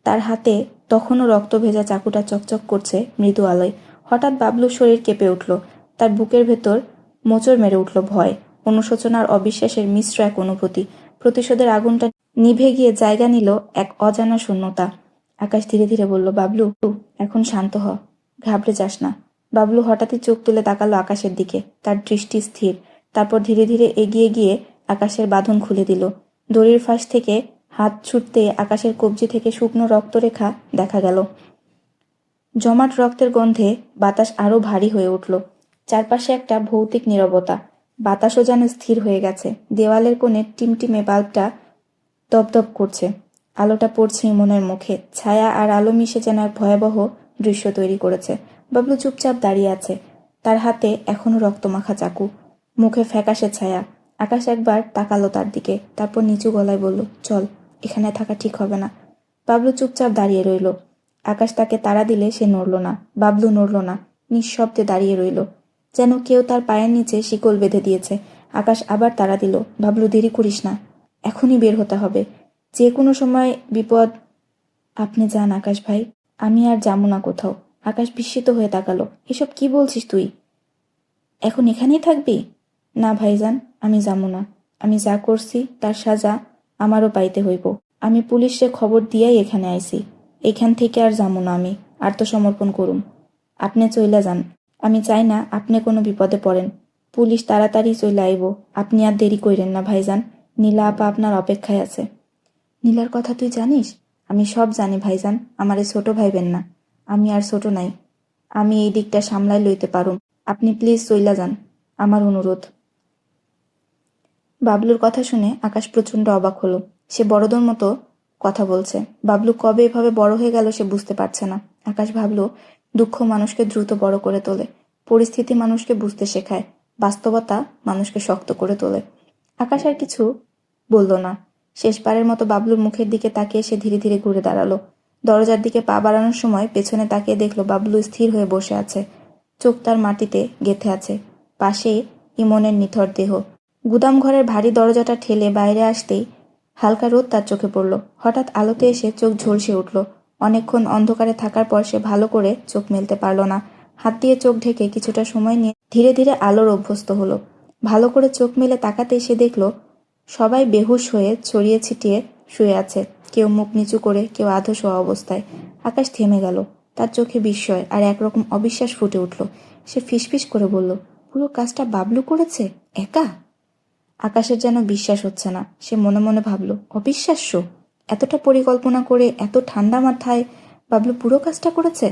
তার হাতে তখনও রক্ত ভেজা চাকুটা চকচক করছে মৃদু আলোয়। হঠাৎ বাবলুর শরীর কেঁপে উঠল, তার বুকের ভেতর মোচড় মেরে উঠল ভয়, অনুশোচনার অবিশ্বাসের মিশ্র এক অনুভূতি। প্রতিশোধের আগুনটা নিভে গিয়ে জায়গা নিল এক অজানা শূন্যতা। আকাশ ধীরে ধীরে বলল, বাবলু, এখন শান্ত হ, ঘাবড়ে যাস না। বাবলু হঠাৎই চোখ তুলে তাকালো আকাশের দিকে, তার দৃষ্টি স্থির। তারপর ধীরে ধীরে এগিয়ে গিয়ে আকাশের বাঁধন খুলে দিল। দড়ির ফাঁস থেকে হাত ছুটতে আকাশের কবজি থেকে শুকনো রক্তরেখা দেখা গেল। জমাট রক্তের গন্ধে বাতাস আরো ভারী হয়ে উঠল। চারপাশে একটা ভৌতিক নীরবতা, বাতাসও যেন স্থির হয়ে গেছে। দেওয়ালের কোণে টিমটিমে বাল্বটা দপদপ করছে, আলোটা পড়ছে ইমনের মুখে। ছায়া আর আলো মিশে যেন এক ভয়াবহ দৃশ্য তৈরি করেছে। বাবলু চুপচাপ দাঁড়িয়ে আছে, তার হাতে এখনো রক্তমাখা চাকু, মুখে ফ্যাকাশে ছায়া, আকাশ একবার তাকালো তার দিকে, তারপর নিচু গলায় বলল, চল, এখানে থাকা ঠিক হবে না। বাবলু চুপচাপ দাঁড়িয়ে রইল। আকাশ তাকে তাড়া দিলে সে নড়ল না, বাবলু নড়ল না, নিঃশব্দে দাঁড়িয়ে রইল, যেন কেউ তার পায়ের নিচে শিকল বেঁধে দিয়েছে। আকাশ আবার তাড়া দিল, বাবলু, দেরি করিস না, এখনই বের হতে হবে, যে কোনো সময় বিপদ। আপনি যান আকাশ ভাই, আমি আর যাবো না কোথাও। আকাশ বিস্মিত হয়ে তাকালো, এসব কি বলছিস তুই? এখন এখানেই থাকবি? না ভাইজান, আমি যাবো না। আমি যা করছি তার সাজা আমারও পাইতে হইব। আমি পুলিশে খবর দিয়াই এখানে আইছি। এইখান থেকে আর যাবো না আমি, আত্মসমর্পণ করুম। আপনি চইলা যান, আমি চাই না আপনি কোনো বিপদে পড়েন। পুলিশ তাড়াতাড়ি চইলা আইব, আপনি আর দেরি কইরেন না ভাইজান, নীলা আপা আপনার অপেক্ষায় আছে। নীলার কথা তুই জানিস? আমি সব জানি ভাইজান, আমারে ছোট ভাইবেন না, আমি আর ছোট নাই, আমি এই দিকটা সামলাই লইতে পারুম, আপনি প্লিজ চইলা যান, আমার অনুরোধ। বাবলুর কথা শুনে আকাশ প্রচণ্ড অবাক হলো। সে বড়দের মতো কথা বলছে। বাবলু কবে এভাবে বড় হয়ে গেল সে বুঝতে পারছে না। আকাশ ভাবল, দুঃখ মানুষকে দ্রুত বড় করে তোলে, পরিস্থিতি মানুষকে বুঝতে শেখায়, বাস্তবতা মানুষকে শক্ত করে তোলে। আকাশ আর কিছু বলল না। শেষবারের মতো বাবলুর মুখের দিকে তাকিয়ে সে ধীরে ধীরে ঘুরে দাঁড়ালো। দরজার দিকে পা বাড়ানোর সময় পেছনে তাকিয়ে দেখলো বাবলু স্থির হয়ে বসে আছে, চোখ তার মাটিতে গেঁথে আছে, পাশে ইমনের নিথর দেহ। গুদাম ঘরের ভারী দরজাটা ঠেলে বাইরে আসতেই হালকা রোদ তার চোখে পড়ল। হঠাৎ আলোতে এসে চোখ ঝলসে উঠল। অনেকক্ষণ অন্ধকারে থাকার পর সে ভালো করে চোখ মেলতে পারল না। হাত দিয়ে চোখ ঢেকে কিছুটা সময় নিয়ে ধীরে ধীরে আলোর অভ্যস্ত হলো। ভালো করে চোখ মেলে তাকাতেই সে দেখল সবাই বেহুশ হয়ে ছড়িয়ে ছিটিয়ে শুয়ে আছে, কেউ মুখ নিচু করে, কেউ আধো শোয়া অবস্থায়। আকাশ থেমে গেল, তার চোখে বিস্ময় আর একরকম অবিশ্বাস ফুটে উঠল। সে ফিসফিস করে বলল, পুরো কাজটা বাবলু করেছে একা? আকাশের যেন বিশ্বাস হচ্ছে না। সে মনে মনে ভাবল, অবিশ্বাস্য, এতটা পরিকল্পনা করে এত ঠান্ডা মাথায় বাবলু পুরো কাজটা করেছে।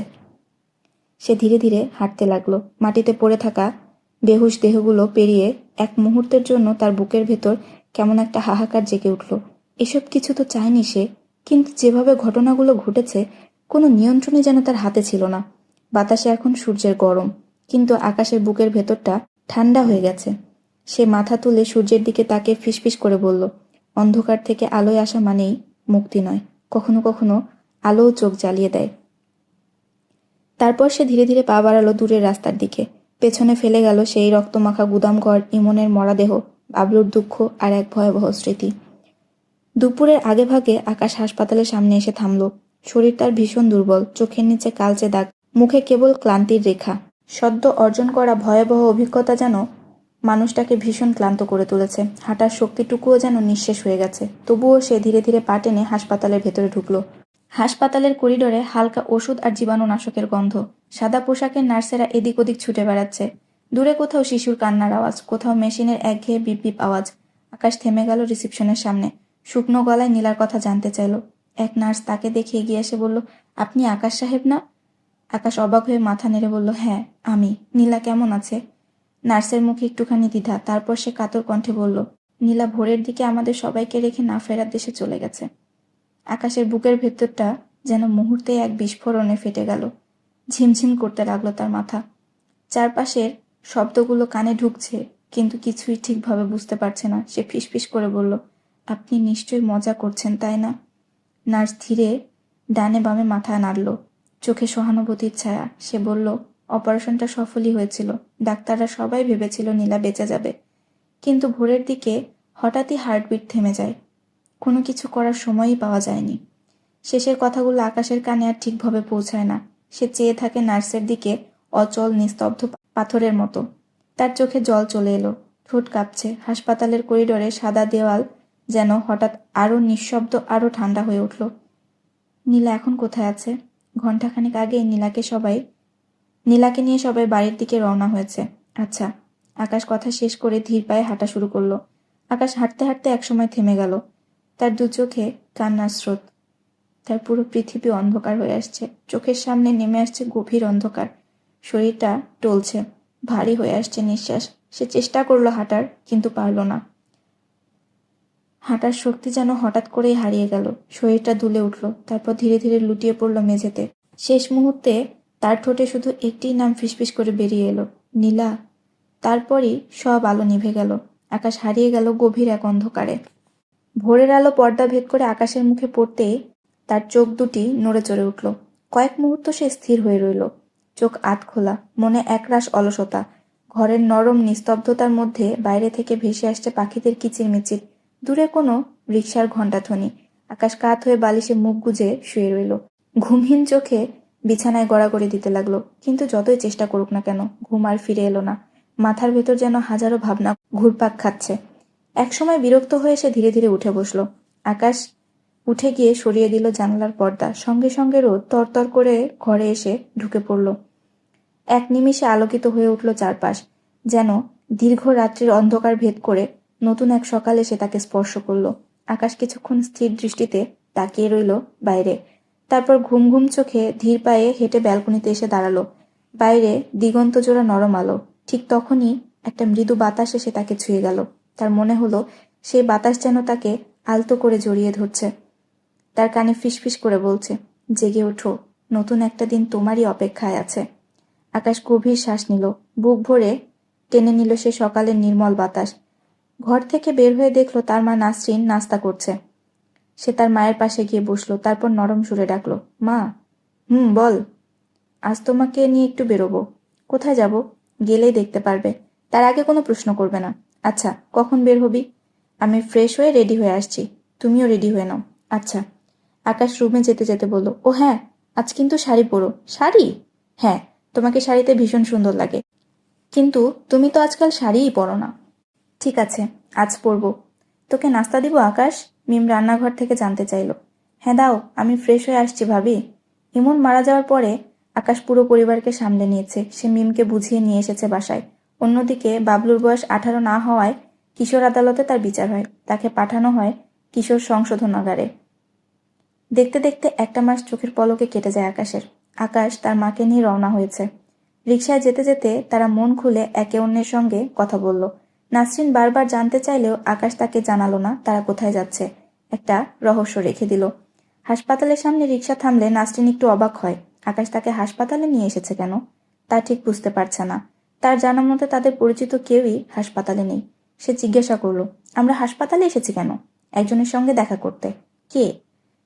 সে ধীরে ধীরে হাঁটতে লাগলো। মাটিতে পড়ে থাকা বেহুশ দেহগুলো পেরিয়ে এক মুহূর্তের জন্য তার বুকের ভেতর কেমন একটা হাহাকার জেগে উঠল। এসব কিছু তো চায়নি সে, কিন্তু যেভাবে ঘটনাগুলো ঘটেছে কোনো নিয়ন্ত্রণই যেন তার হাতে ছিল না। বাতাসে এখন সূর্যের গরম, কিন্তু আকাশের বুকের ভেতরটা ঠান্ডা হয়ে গেছে। সে মাথা তুলে সূর্যের দিকে তাকিয়ে ফিসফিস করে বলল, অন্ধকার থেকে আলোয় আসা মানেই মুক্তি নয়, কখনো কখনো আলোও চোখ জ্বালিয়ে দেয়। তারপর সে ধীরে ধীরে পা বাড়ালো দূরের রাস্তার দিকে। পেছনে ফেলে গেল সেই রক্তমাখা গুদামঘর, ইমনের মরাদেহ, বাবলুর দুঃখ আর এক ভয়াবহ স্মৃতি। দুপুরের আগেভাগে আকাশ হাসপাতালের সামনে এসে থামল। শরীর তার ভীষণ দুর্বল, চোখের নিচে কালচে দাগ, মুখে কেবল ক্লান্তির রেখা। সদ্য অর্জন করা ভয়াবহ অভিজ্ঞতা যেন মানুষটাকে ভীষণ ক্লান্ত করে তুলেছে। হাঁটার শক্তিটুকুও যেন নিঃশেষ হয়ে গেছে। তবুও সে ধীরে ধীরে পা টেনে হাসপাতালের ভেতরে ঢুকলো। হাসপাতালের করিডোরে হালকা ওষুধ আর জীবাণুনাশকের গন্ধ। সাদা পোশাকের নার্সেরা এদিক ওদিক ছুটে বেড়াচ্ছে। দূরে কোথাও শিশুর কান্নার আওয়াজ, কোথাও মেশিনের একঘেয়ে বিপ বিপ আওয়াজ। আকাশ থেমে গেল রিসিপশনের সামনে। শুকনো গলায় নীলার কথা জানতে চাইল। এক নার্স তাকে দেখে এগিয়ে এসে বলল, আপনি আকাশ সাহেব না? আকাশ অবাক হয়ে মাথা নেড়ে বলল, হ্যাঁ আমি। নীলা কেমন আছে? নার্সের মুখে একটুখানি দ্বিধা, তারপর সে কাতর কণ্ঠে বলল, নীলা ভোরের দিকে আমাদের সবাইকে রেখে না ফেরার দেশে চলে গেছে। আকাশের বুকের ভেতরটা যেন মুহূর্তে এক বিস্ফোরণে ফেটে গেল। ঝিমঝিম করতে লাগলো তার মাথা। চারপাশের শব্দগুলো কানে ঢুকছে, কিন্তু কিছুই ঠিকভাবে বুঝতে পারছে না। সে ফিসফিস করে বলল, আপনি নিশ্চয়ই মজা করছেন তাই না? নার্স ধীরে ডানে বামে মাথা নাড়ল, চোখে সহানুভূতির ছায়া। সে বলল, অপারেশনটা সফলই হয়েছিল। ডাক্তাররা সবাই ভেবেছিল নীলা বেঁচে যাবে, কিন্তু ভোরের দিকে হঠাৎই হার্টবিট থেমে যায়। কোনো কিছু করার সময়ই পাওয়া যায়নি। শেষের কথাগুলো আকাশের কানে আর ঠিকভাবে পৌঁছায় না। সে চেয়ে থাকে নার্সের দিকে, অচল নিস্তব্ধ পাথরের মতো। তার চোখে জল চলে এলো, ঠোঁট কাঁপছে। হাসপাতালের করিডোরে সাদা দেওয়াল যেন হঠাৎ আরও নিঃশব্দ, আরও ঠান্ডা হয়ে উঠল। নীলা এখন কোথায় আছে? ঘণ্টাখানেক আগে নীলাকে নিয়ে সবাই বাড়ির দিকে রওনা হয়েছে। আচ্ছা। আকাশ কথা শেষ করে ধীর পায়ে হাঁটা শুরু করলো। আকাশ হাঁটতে হাঁটতে একসময় থেমে গেল। তার দু চোখে কান্নার স্রোত। তার পুরো পৃথিবী অন্ধকার হয়ে আসছে। চোখের সামনে নেমে আসছে গভীর অন্ধকার। শরীরটা টলছে, ভারী হয়ে আসছে নিঃশ্বাস। সে চেষ্টা করলো হাঁটার, কিন্তু পারল না। হাঁটার শক্তি যেন হঠাৎ করেই হারিয়ে গেল। শরীরটা দুলে উঠল, তারপর ধীরে ধীরে লুটিয়ে পড়ল মেঝেতে। শেষ মুহূর্তে তার ঠোঁটে শুধু একটি নাম ফিসফিস করে বেরিয়ে এলো, নীলা। তারপরই সব আলো নিভে গেল। আকাশ হারিয়ে গেল গভীর এক অন্ধকারে। ভোরের আলো পর্দা ভেদ করে আকাশের মুখে পড়তেই তার চোখ দুটি নড়ে চড়ে উঠল। কয়েক মুহূর্ত সে স্থির হয়ে রইল, চোখ আধখোলা, মনে একরাশ অলসতা। ঘরের নরম নিস্তব্ধতার মধ্যে বাইরে থেকে ভেসে আসছে পাখিদের কিচিরমিচির, দূরে কোনো রিকশার ঘণ্টাধ্বনি। আকাশ কাত হয়ে বালিশে মুখ গুজে শুয়ে রইল। ঘুমহীন চোখে বিছানায় গড়াগড়ি দিতে লাগলো, কিন্তু যতই চেষ্টা করুক না কেন ঘুম আর ফিরে এলো না। মাথার ভেতর যেন হাজারো ভাবনা ঘুরপাক খাচ্ছে। একসময় বিরক্ত হয়ে সে ধীরে ধীরে উঠে বসল। আকাশ উঠে গিয়ে সরিয়ে দিল জানালার পর্দা। সঙ্গে সঙ্গে রোদ তরতর করে ঘরে এসে ঢুকে পড়ল। এক নিমিষে আলোকিত হয়ে উঠল চারপাশ, যেন দীর্ঘ রাত্রির অন্ধকার ভেদ করে নতুন এক সকাল এসে তাকে স্পর্শ করল। আকাশ কিছুক্ষণ স্থির দৃষ্টিতে তাকিয়ে রইল বাইরে, তারপর ঘুম ঘুম চোখে ধীর পায়ে হেঁটে ব্যালকনিতে এসে দাঁড়ালো। বাইরে দিগন্ত জোড়া নরম আলো। ঠিক তখনই একটা মৃদু বাতাস এসে তাকে ছুঁয়ে গেল। তার মনে হলো সেই বাতাস যেন তাকে আলতো করে জড়িয়ে ধরছে, তার কানে ফিসফিস করে বলছে, জেগে ওঠো, নতুন একটা দিন তোমারই অপেক্ষায় আছে। আকাশ গভীর শ্বাস নিল, বুক ভরে টেনে নিল সে সকালের নির্মল বাতাস। ঘর থেকে বের হয়ে দেখলো তার মা নাসরিন নাস্তা করছে। সে তার মায়ের পাশে গিয়ে বসলো, তারপর নরম সুরে ডাকলো, মা। বল। আজ তোমাকে নিয়ে একটু বেরোবো। কোথায় যাব? গেলেই দেখতে পারবে, তার আগে কোনো প্রশ্ন করবে না। আচ্ছা, কখন বের হবি? আমি ফ্রেশ হয়ে রেডি হয়ে আসছি, তুমিও রেডি হয়ে নাও। আচ্ছা। আকাশ রুমে যেতে যেতে বলল, ও হ্যাঁ, আজ কিন্তু শাড়ি পরো। শাড়ি? হ্যাঁ, তোমাকে শাড়িতে ভীষণ সুন্দর লাগে। কিন্তু তুমি তো আজকাল শাড়িই পরো না। ঠিক আছে, আজ পরবো। তোকে নাস্তা দিব আকাশ? মিম রান্নাঘর থেকে জানতে চাইল। হ্যাঁ দাও, আমি ফ্রেশ হয়ে আসছি ভাবি। ইমন মারা যাওয়ার পরে আকাশ পুরো পরিবারকে সামলে নিয়েছে। সে মিমকে বুঝিয়ে নিয়ে এসেছে বাসায়। অন্যদিকে বাবলুর বয়স 18 না হওয়ায় কিশোর আদালতে তার বিচার হয়। তাকে পাঠানো হয় কিশোর সংশোধনাগারে। দেখতে দেখতে একটা মাস চোখের পলকে কেটে যায় আকাশের। আকাশ তার মাকে নিয়ে রওনা হয়েছে। রিকশায় যেতে যেতে তারা মন খুলে একে অন্যের সঙ্গে কথা বলল। নাসরিন বারবার জানতে চাইলেও আকাশ তাকে জানালো না তারা কোথায় যাচ্ছে। একটা রহস্য রেখে দিল। হাসপাতালের সামনে রিকশা থামলে নাসরিন একটু অবাক হয়। আকাশ তাকে হাসপাতালে নিয়ে এসেছে কেন, তা ঠিক বুঝতে পারছে না। তার জানা মতে তাদের পরিচিত কেউই হাসপাতালে নেই। সে জিজ্ঞাসা করলো, আমরা হাসপাতালে এসেছি কেন? একজনের সঙ্গে দেখা করতে। কে?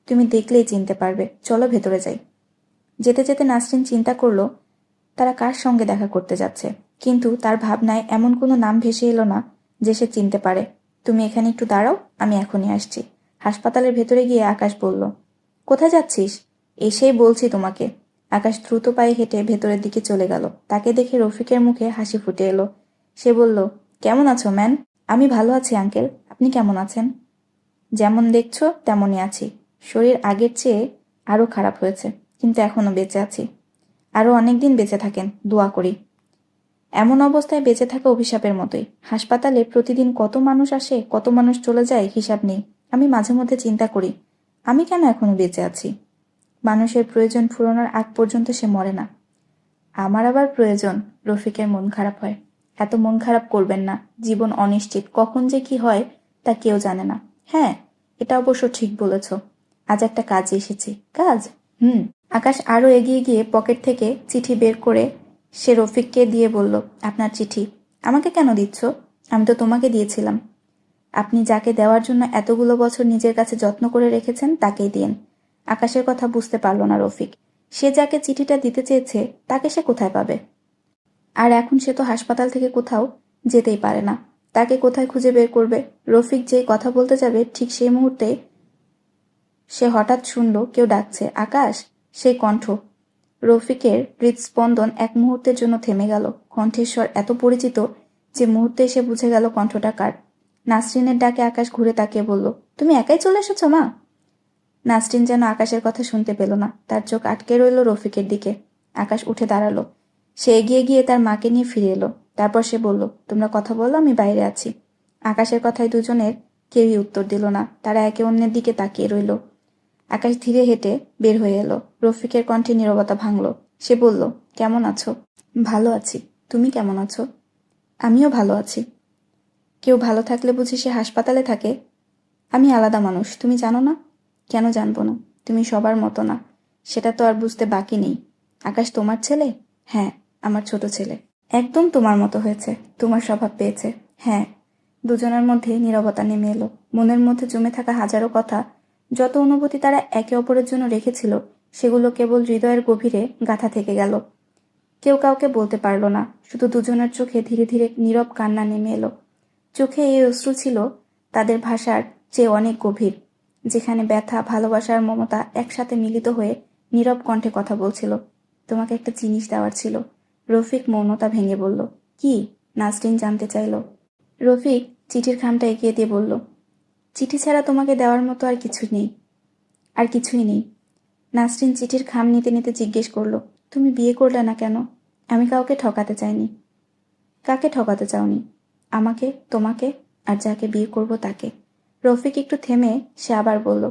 তুমি দেখলেই চিনতে পারবে, চলো ভেতরে যাই। যেতে যেতে নাসরিন চিন্তা করলো তারা কার সঙ্গে দেখা করতে যাচ্ছে, কিন্তু তার ভাবনায় এমন কোনো নাম ভেসে এলো না যে সে চিনতে পারে। তুমি এখানে একটু দাঁড়াও, আমি এখনই আসছি। হাসপাতালের ভেতরে গিয়ে আকাশ বলল, কোথায় যাচ্ছিস? এসেই বলছি তোমাকে। আকাশ দ্রুত পায়ে হেঁটে ভেতরের দিকে চলে গেল। তাকে দেখে রফিকের মুখে হাসি ফুটে এলো। সে বলল, কেমন আছো ম্যান? আমি ভালো আছি আঙ্কেল, আপনি কেমন আছেন? যেমন দেখছো তেমনই আছি। শরীর আগের চেয়ে আরও খারাপ হয়েছে, কিন্তু এখনো বেঁচে আছি। আরও অনেকদিন বেঁচে থাকেন, দোয়া করি। এমন অবস্থায় বেঁচে থাকা অভিশাপের মতোই। হাসপাতালে প্রতিদিন কত মানুষ আসে, কত মানুষ চলে যায়, হিসাব নেই। আমি মাঝে মধ্যে চিন্তা করি, আমি কেন এখনো বেঁচে আছি? মানুষের প্রয়োজন ফুরানোর আগ পর্যন্ত সে মরে না। আমার আবার প্রয়োজন। রফিকের মন খারাপ হয়। এত মন খারাপ করবেন না, জীবন অনিশ্চিত, কখন যে কি হয় তা কেউ জানে না। হ্যাঁ, এটা অবশ্য ঠিক বলেছ। আজ একটা কাজে এসেছি। কাজ? আকাশ আরও এগিয়ে গিয়ে পকেট থেকে চিঠি বের করে সে রফিককে দিয়ে বলল, আপনার চিঠি। আমাকে কেন দিচ্ছ? আমি তো তোমাকে দিয়েছিলাম। আপনি যাকে দেওয়ার জন্য এতগুলো বছর নিজের কাছে যত্ন করে রেখেছেন তাকেই দিন। আকাশের কথা বুঝতে পারল না রফিক। সে যাকে চিঠিটা দিতে চেয়েছে তাকে সে কোথায় পাবে? আর এখন সে তো হাসপাতাল থেকে কোথাও যেতেই পারে না। তাকে কোথায় খুঁজে বের করবে? রফিক যেই কথা বলতে যাবে ঠিক সেই মুহূর্তে সে হঠাৎ শুনল কেউ ডাকছে, আকাশ। সেই কণ্ঠ। রফিকের হৃদস্পন্দন এক মুহূর্তের জন্য থেমে গেল। কণ্ঠের স্বর এত পরিচিত যে মুহূর্তে সে বুঝে গেল কণ্ঠটা কার। নাসরিনের ডাকে আকাশ ঘুরে তাকিয়ে বলল, তুমি একাই চলে এসেছো মা? নাসরিন যেন আকাশের কথা শুনতে পেল না, তার চোখ আটকে রইল রফিকের দিকে। আকাশ উঠে দাঁড়ালো। সে এগিয়ে গিয়ে তার মাকে নিয়ে ফিরে এলো। তারপর সে বলল, তোমরা কথা বলো, আমি বাইরে আছি। আকাশের কথায় দুজনের কেউই উত্তর দিল না। তারা একে অন্যের দিকে তাকিয়ে রইল। আকাশ ধীরে হেঁটে বের হয়ে এলো। রফিকের কণ্ঠে নীরবতা ভাঙল। সে বলল, কেমন আছো? ভালো আছি। তুমি কেমন আছো? আমিও ভালো আছি। কেউ ভালো থাকলে বুঝি সে হাসপাতালে থাকে? আমি আলাদা মানুষ, তুমি জানো না? কেন জানবো না? তুমি সবার মতো না, সেটা তো আর বুঝতে বাকি নেই। আকাশ তোমার ছেলে? হ্যাঁ, আমার ছোট ছেলে। একদম তোমার মতো হয়েছে, তোমার স্বভাব পেয়েছে। হ্যাঁ, দুজনের মধ্যে নীরবতা নেমে এলো। মনের মধ্যে জমে থাকা হাজারো কথা, যত অনুভূতি তারা একে অপরের জন্য রেখেছিল, সেগুলো কেবল হৃদয়ের গভীরে গাঁথা থেকে গেল। কেউ কাউকে বলতে পারল না, শুধু দুজনের চোখে ধীরে ধীরে নীরব কান্না নেমে এলো। চোখে এই অশ্রু ছিল তাদের ভাষার চেয়ে অনেক গভীর, যেখানে ব্যথা, ভালোবাসা আর মমতা একসাথে মিলিত হয়ে নীরব কণ্ঠে কথা বলছিল। তোমাকে একটা জিনিস দেওয়ার ছিল। রফিক মৌনতা ভেঙে বলল। কি? নাসরিন জানতে চাইল। রফিক চিঠির খামটা এগিয়ে দিয়ে বলল, চিঠি ছাড়া তোমাকে দেওয়ার মতো আর কিছু নেই, আর কিছুই নেই। নাসরিন চিঠির খাম নিতে নিতে জিজ্ঞেস করল, তুমি বিয়ে করলে না কেন? আমি কাউকে ঠকাতে চাইনি। কাকে ঠকাতে চাওনি? আমাকে, তোমাকে, আর যাকে বিয়ে করব তাকে। রফিক একটু থেমে সে আবার বলল,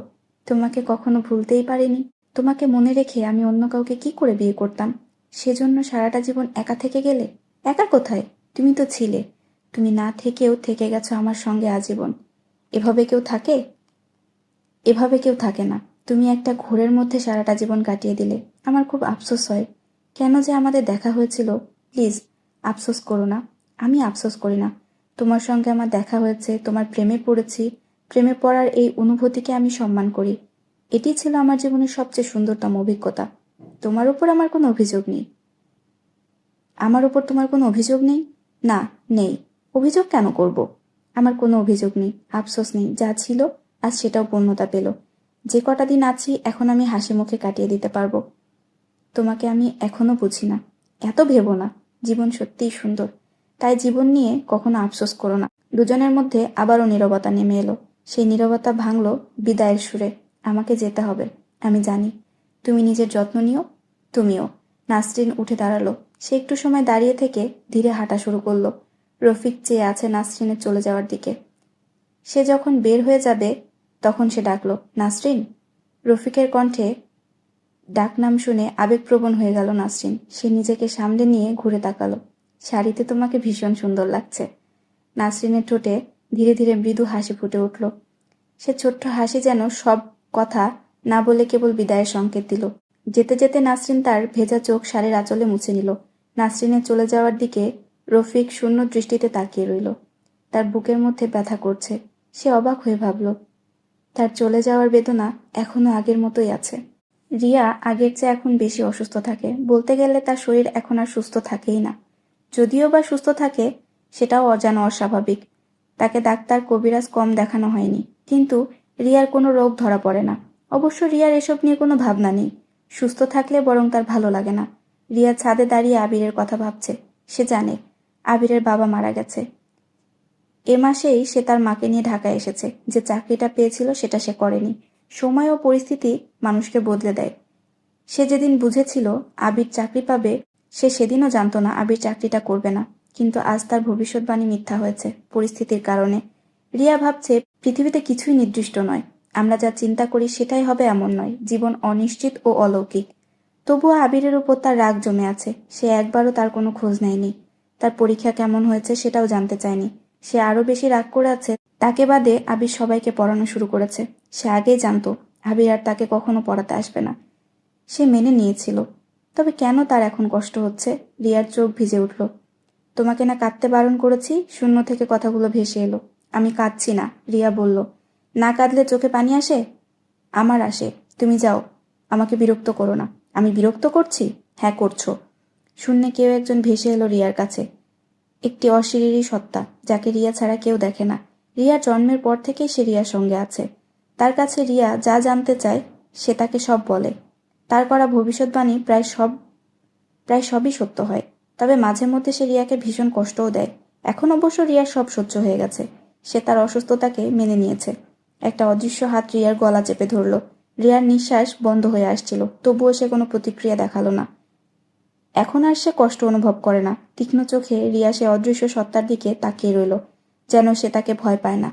তোমাকে কখনো ভুলতেই পারিনি। তোমাকে মনে রেখে আমি অন্য কাউকে কি করে বিয়ে করতাম? সেজন্য সারাটা জীবন একা থেকে গেলে? একা কোথায়? তুমি তো ছিলে। তুমি না থেকেও থেকে গেছো আমার সঙ্গে আজীবন। এভাবে কেউ থাকে? এভাবে কেউ থাকে না। তুমি একটা ঘোরের মধ্যে সারাটা জীবন কাটিয়ে দিলে। আমার খুব আফসোস হয়। কেন যে আমাদের দেখা হয়েছিল। প্লিজ আফসোস করো না। আমি আফসোস করি না। তোমার সঙ্গে আমার দেখা হয়েছে, তোমার প্রেমে পড়েছি। প্রেমে পড়ার এই অনুভূতিকে আমি সম্মান করি। এটি ছিল আমার জীবনের সবচেয়ে সুন্দরতম অভিজ্ঞতা। তোমার উপর আমার কোনো অভিযোগ নেই। আমার উপর তোমার কোনো অভিযোগ নেই? না, নেই। অভিযোগ কেন করব? আমার কোনো অভিযোগ নেই, আফসোস নেই। যা ছিল আজ সেটাও পূর্ণতা পেল। যে কটা দিন আছি এখন আমি হাসি মুখে কাটিয়ে দিতে পারবো। তোমাকে আমি এখনো বুঝি না। এত ভেবো না। জীবন সত্যিই সুন্দর। তাই জীবন নিয়ে কখনো আফসোস করো না। দুজনের মধ্যে আবারও নীরবতা নেমে এলো। সেই নীরবতা ভাঙল বিদায়ের সুরে। আমাকে যেতে হবে, আমি জানি। তুমি নিজের যত্ন নিও। তুমিও। নাসরিন উঠে দাঁড়ালো। সে একটু সময় দাঁড়িয়ে থেকে ধীরে হাঁটা শুরু করলো। রফিক চেয়ে আছে নাসরিনের চলে যাওয়ার দিকে। সে যখন বের হয়ে যাবে তখন সে ডাকলো, নাসরিন। রফিকের কণ্ঠে ডাকনাম শুনে আবেগপ্রবণ হয়ে গেল নাসরিন। সে নিজেকে সামলে নিয়ে ঘুরে তাকালো। শাড়িতে তোমাকে ভীষণ সুন্দর লাগছে। নাসরিনের ঠোঁটে ধীরে ধীরে মৃদু হাসি ফুটে উঠল। সে ছোট্ট হাসি যেন সব কথা না বলে কেবল বিদায়ের সংকেত দিল। যেতে যেতে নাসরিন তার ভেজা চোখ শাড়ির আঁচলে মুছে নিল। নাসরিনের চলে যাওয়ার দিকে রফিক শূন্য দৃষ্টিতে তাকিয়ে রইল। তার বুকের মধ্যে ব্যথা করছে। সে অবাক হয়ে ভাবল, তার চলে যাওয়ার বেদনা এখনো আগের মতোই আছে। রিয়া আগের চেয়ে এখন বেশি অসুস্থ থাকে। বলতে গেলে তার শরীর এখন আর সুস্থ থাকেই না। যদিও বা সুস্থ থাকে, সেটাও অজানা অস্বাভাবিক। তাকে ডাক্তার, কবিরাজ কম দেখানো হয়নি, কিন্তু রিয়ার কোনো রোগ ধরা পড়ে না। অবশ্য রিয়ার এসব নিয়ে কোনো ভাবনা নেই। সুস্থ থাকলে বরং তার ভালো লাগে না। রিয়া ছাদে দাঁড়িয়ে আবিরের কথা ভাবছে। সে জানে আবিরের বাবা মারা গেছে। এ মাসেই সে তার মাকে নিয়ে ঢাকায় এসেছে। যে চাকরিটা পেয়েছিল সেটা সে করেনি। সময় ও পরিস্থিতি মানুষকে বদলে দেয়। সে যেদিন বুঝেছিল আবির চাকরি পাবে, সে সেদিনও জানত না আবির চাকরিটা করবে না। কিন্তু আজ তার ভবিষ্যৎবাণী মিথ্যা হয়েছে পরিস্থিতির কারণে। রিয়া ভাবছে পৃথিবীতে কিছুই নির্দিষ্ট নয়। আমরা যা চিন্তা করি সেটাই হবে এমন নয়। জীবন অনিশ্চিত ও অলৌকিক। তবুও আবিরের উপর তার রাগ জমে আছে। সে একবারও তার কোনো খোঁজ নেয়নি। তার পরীক্ষা কেমন হয়েছে সেটাও জানতে চায়নি। সে আরও বেশি রাগ করে আছে তাকে বাদে আবির সবাইকে পড়ানো শুরু করেছে। সে আগেই জানতো আবির আর তাকে কখনো পড়াতে আসবে না। সে মেনে নিয়েছিল। তবে কেন তার এখন কষ্ট হচ্ছে? রিয়ার চোখ ভিজে উঠল। তোমাকে না কাঁদতে বারণ করেছি? শূন্য থেকে কথাগুলো ভেসে এলো। আমি কাঁদছি না, রিয়া বলল। না কাঁদলে চোখে পানি আসে? আমার আসে। তুমি যাও, আমাকে বিরক্ত করো না। আমি বিরক্ত করছি? হ্যাঁ করছো। শূন্যে কেউ একজন ভেসে এলো রিয়ার কাছে। একটি অশরীরী সত্তা, যাকে রিয়া ছাড়া কেউ দেখে না। রিয়া জন্মের পর থেকেই সে রিয়ার সঙ্গে আছে। তার কাছে রিয়া যা জানতে চায় সে তাকে সব বলে। তার করা ভবিষ্যৎবাণী প্রায় সবই সত্য হয়। তবে মাঝে মধ্যে সে রিয়াকে ভীষণ কষ্টও দেয়। এখন অবশ্য রিয়ার সব সহ্য হয়ে গেছে। সে তার অসুস্থতাকে মেনে নিয়েছে। একটা অদৃশ্য হাত রিয়ার গলা চেপে ধরল। রিয়ার নিঃশ্বাস বন্ধ হয়ে আসছিল, তবুও সে কোনো প্রতিক্রিয়া দেখালো না। এখন আর সে কষ্ট অনুভব করে না। তীক্ষ্ণ চোখে রিয়া সে অদৃশ্য সত্তার দিকে তাকিয়ে রইল, যেন সে তাকে ভয় পায় না।